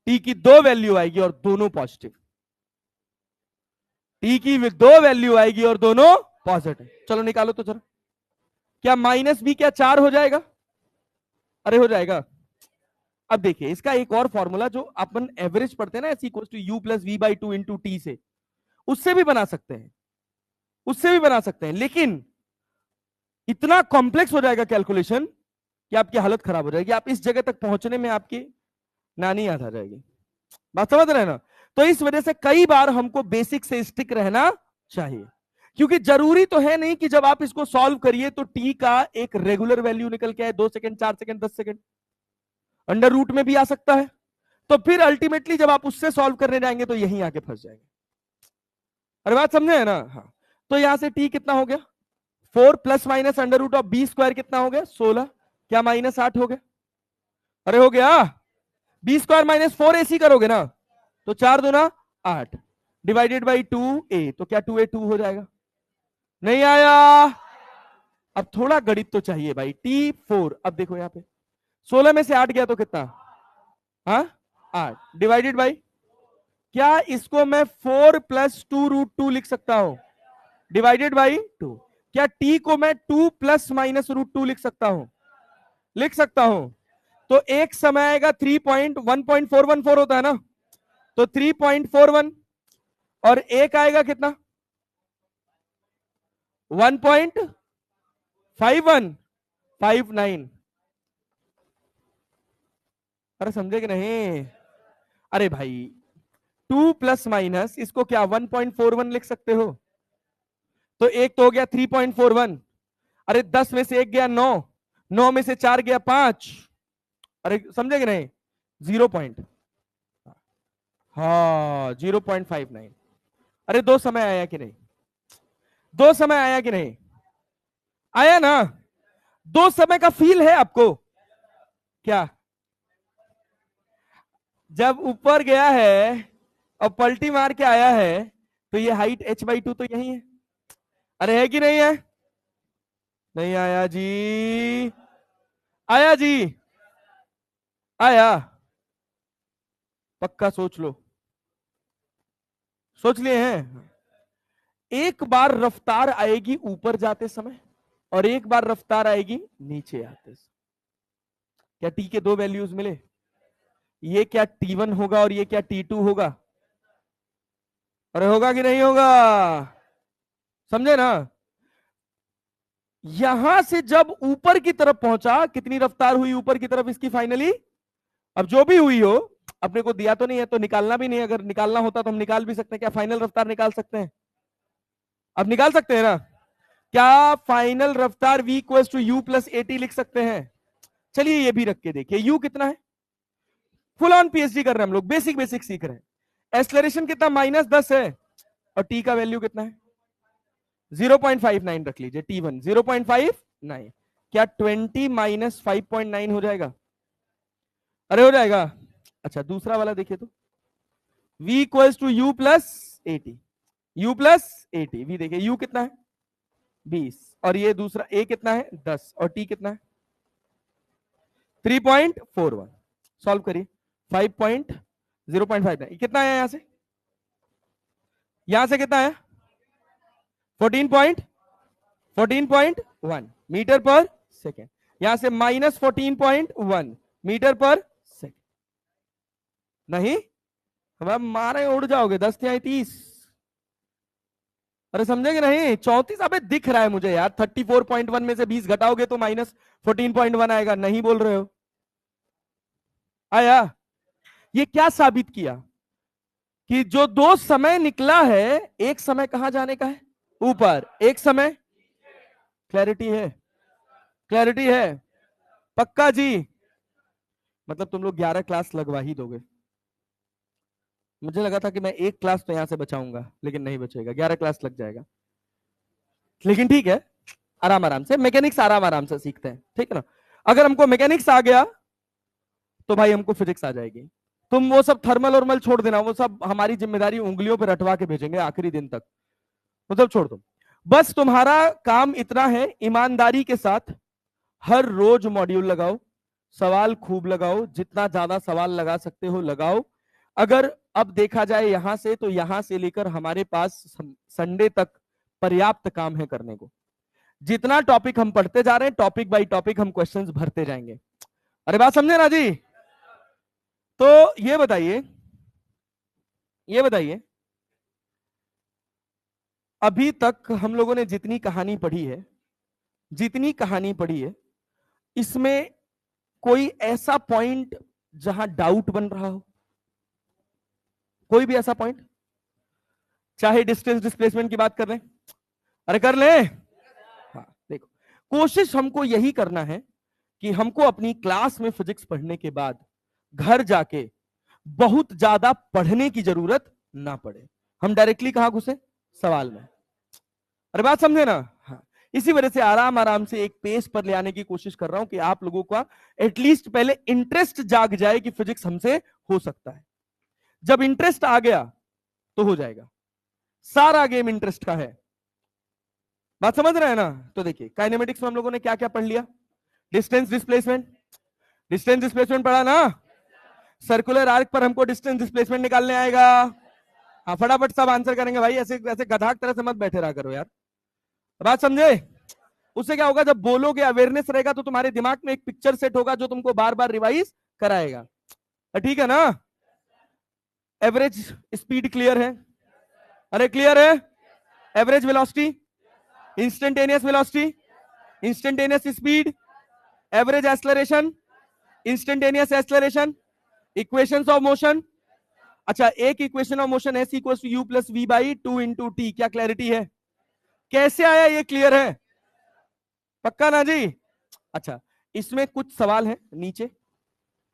Speaker 1: t की दो वैल्यू आएगी और दोनों पॉजिटिव. t की दो वैल्यू आएगी और दोनों पॉजिटिव. चलो निकालो तो चलो. क्या माइनस बी क्या 4 हो जाएगा? अरे हो जाएगा. अब देखिए इसका एक और फॉर्मूला जो अपन एवरेज पढ़ते हैं ना, s equal to u plus v by 2 into t से, उससे भी बना सकते हैं, उससे भी बना सकते हैं, लेकिन इतना कॉम्प्लेक्स हो जाएगा कैलकुलेशन कि आपकी हालत खराब हो जाएगी. आप इस जगह तक पहुंचने में आपकी नानी याद आ जाएगी. बात समझ रहे हैं ना? तो इस वजह से कई बार हमको बेसिक से स्टिक रहना चाहिए, क्योंकि जरूरी तो है नहीं कि जब आप इसको सॉल्व करिए तो टी का एक रेगुलर वैल्यू निकल के आए 2 second 4 second 10 second. Under root में भी आ सकता है. तो फिर अल्टीमेटली जब आप उससे सॉल्व करने जाएंगे तो यहीं आके फंस जाएंगे. अरे बात समझे है ना? हाँ. तो यहां से टी कितना हो गया? 4 plus minus under root of b square कितना हो गया? 16. क्या माइनस 8 हो गया? अरे हो गया. बी स्क्वायर माइनस 4 एसी करोगे ना, तो 4 दूना 8 डिवाइडेड बाई 2a. तो क्या 2a 2 हो जाएगा? नहीं आया. अब थोड़ा गणित तो चाहिए भाई. t4. अब देखो यहां पे 16 में से 8 गया तो कितना? हाँ 8 डिवाइडेड बाई. क्या इसको मैं 4 प्लस 2 रूट 2 लिख सकता हूं? Divided by 2. क्या t को मैं 2 प्लस माइनस रूट 2 लिख सकता हूं? लिख सकता हूं. तो एक समय आएगा 3.1.414 होता है ना, तो 3.41, और एक आएगा कितना? 1.5159. अरे समझे कि नहीं? अरे भाई 2 प्लस माइनस इसको क्या 1.41 लिख सकते हो? तो एक तो हो गया 3.41, अरे 10 में से एक गया 9, 9 में से 4 गया 5, अरे समझे कि नहीं, 0 पॉइंट, हाँ 0.59। अरे दो समय आया कि नहीं, दो समय आया कि नहीं, आया ना, दो समय का फील है आपको क्या, जब ऊपर गया है और पलटी मार के आया है तो ये हाइट h/2 तो यही है, अरे है कि नहीं है, नहीं आया जी, आया जी, आया, पक्का सोच लो, सोच लिए हैं। एक बार रफ्तार आएगी ऊपर जाते समय और एक बार रफ्तार आएगी नीचे आते समय, क्या टी के दो वैल्यूज मिले, ये क्या t1 होगा और ये क्या t2 होगा, अरे होगा कि नहीं होगा, समझे ना, यहां से जब ऊपर की तरफ पहुंचा कितनी रफ्तार हुई ऊपर की तरफ इसकी फाइनली, अब जो भी हुई हो, अपने को दिया तो नहीं है तो निकालना भी नहीं, अगर निकालना होता तो हम निकाल भी सकते हैं, क्या फाइनल रफ्तार निकाल सकते हैं, अब निकाल सकते हैं ना, क्या फाइनल रफ्तार v equal to u plus at लिख सकते हैं, चलिए ये भी रख के देखिए, u कितना है, फुल ऑन पीएचडी कर रहे हैं हम लोग, बेसिक बेसिक सीख रहे हैं, एक्सलरेशन कितना -10 है और t का वैल्यू कितना है 0.59 रख लीजिए, t1 0.59, क्या 20 - 5.9 हो जाएगा, अरे हो जाएगा, अच्छा दूसरा वाला देखिए तो v equal to u plus at, u plus at, v देखिए u कितना है 20 और ये दूसरा a कितना है 10 और t कितना है 3.41, सॉल्व करिए 0.59 कितना आया यहां से कितना आया 14.1 मीटर पर सेकेंड, यहां से -14.1 मीटर पर सेकेंड, नहीं हम मारे उड़ जाओगे 10 या 30, अरे समझेंगे नहीं 34, अबे दिख रहा है मुझे यार, 34.1 में से 20 घटाओगे तो -14.1 आएगा, नहीं बोल रहे हो, आया, ये क्या साबित किया कि जो दो समय निकला है, एक समय कहां जाने का है ऊपर, एक समय, क्लैरिटी है, क्लैरिटी है, पक्का जी, मतलब तुम लोग 11 क्लास लगवा ही दोगे, मुझे लगा था कि मैं एक क्लास तो यहां से बचाऊंगा लेकिन नहीं बचेगा, 11 क्लास लग जाएगा, लेकिन ठीक है, आराम आराम से मैकेनिक्स आराम आराम से सीखते हैं, ठीक है ना, अगर हमको मैकेनिक्स आ गया तो भाई हमको फिजिक्स आ जाएगी, तुम वो सब थर्मल और छोड़ देना, वो सब हमारी जिम्मेदारी, उंगलियों पर रटवा के भेजेंगे आखिरी दिन तक, मतलब छोड़ दो, बस तुम्हारा काम इतना है, ईमानदारी के साथ हर रोज मॉड्यूल लगाओ, सवाल खूब लगाओ, जितना ज्यादा सवाल लगा सकते हो लगाओ, अगर अब देखा जाए यहां से तो यहां से लेकर हमारे पास संडे तक पर्याप्त काम है करने को, जितना टॉपिक हम पढ़ते जा रहे हैं टॉपिक बाय टॉपिक हम क्वेश्चंस भरते जाएंगे, अरे बात समझे ना जी, तो ये बताइए अभी तक हम लोगों ने जितनी कहानी पढ़ी है, इसमें कोई ऐसा पॉइंट जहां डाउट बन रहा हो, कोई भी ऐसा पॉइंट, चाहे डिस्टेंस डिस्प्लेसमेंट की बात कर रहे हैं, अरे कर ले, हाँ देखो कोशिश हमको यही करना है कि हमको अपनी क्लास में फिजिक्स पढ़ने के बाद घर जाके बहुत ज्यादा पढ़ने की जरूरत ना पड़े, हम डायरेक्टली कहां घुसे सवाल में, अरे बात समझे ना, हाँ इसी वजह से आराम आराम से एक पेस पर ले आने की कोशिश कर रहा हूं कि आप लोगों का एटलीस्ट पहले इंटरेस्ट जाग जाए कि फिजिक्स हमसे हो सकता है, जब इंटरेस्ट आ गया तो हो जाएगा, सारा गेम इंटरेस्ट का है, बात समझ रहे हैं ना, तो देखिए काइनेमेटिक्स में हम लोगों ने क्या क्या पढ़ लिया, डिस्टेंस डिस्प्लेसमेंट पढ़ा ना, सर्कुलर आर्क पर हमको डिस्टेंस डिस्प्लेसमेंट निकालने आएगा, हाँ फटाफट सब आंसर करेंगे भाई, ऐसे ऐसे गधा की तरह से मत बैठे रहा करो यार, बात समझे, उससे क्या होगा जब बोलोगे अवेयरनेस रहेगा तो तुम्हारे दिमाग में एक पिक्चर सेट होगा जो तुमको बार बार रिवाइज कराएगा, ठीक है ना, एवरेज स्पीड क्लियर है, अरे क्लियर है, average velocity, instantaneous velocity, instantaneous speed, average acceleration, instantaneous acceleration, equations of motion, अच्छा एक equation of motion s equal to u plus v by 2 into t, क्या क्लैरिटी है, कैसे आया ये क्लियर है? पक्का ना जी? अच्छा, इसमें कुछ सवाल है नीचे,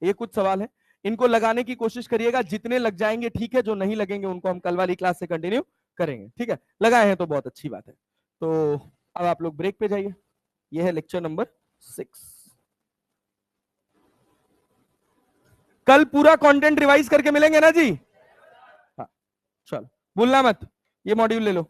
Speaker 1: ये कुछ सवाल है, इनको लगाने की कोशिश करिएगा, जितने लग जाएंगे ठीक है, जो नहीं लगेंगे उनको हम कल वाली क्लास से कंटिन्यू करेंगे, ठीक है? लगाए हैं तो बहुत अच्छी बात है। तो अब आप लोग ब्रेक पे जाइए, ये है लेक्चर नंबर 6। कल पूरा कंटेंट रिवाइज करके मिलेंगे ना जी? हाँ, चलो भूलना मत, ये मॉड्यूल ले लो।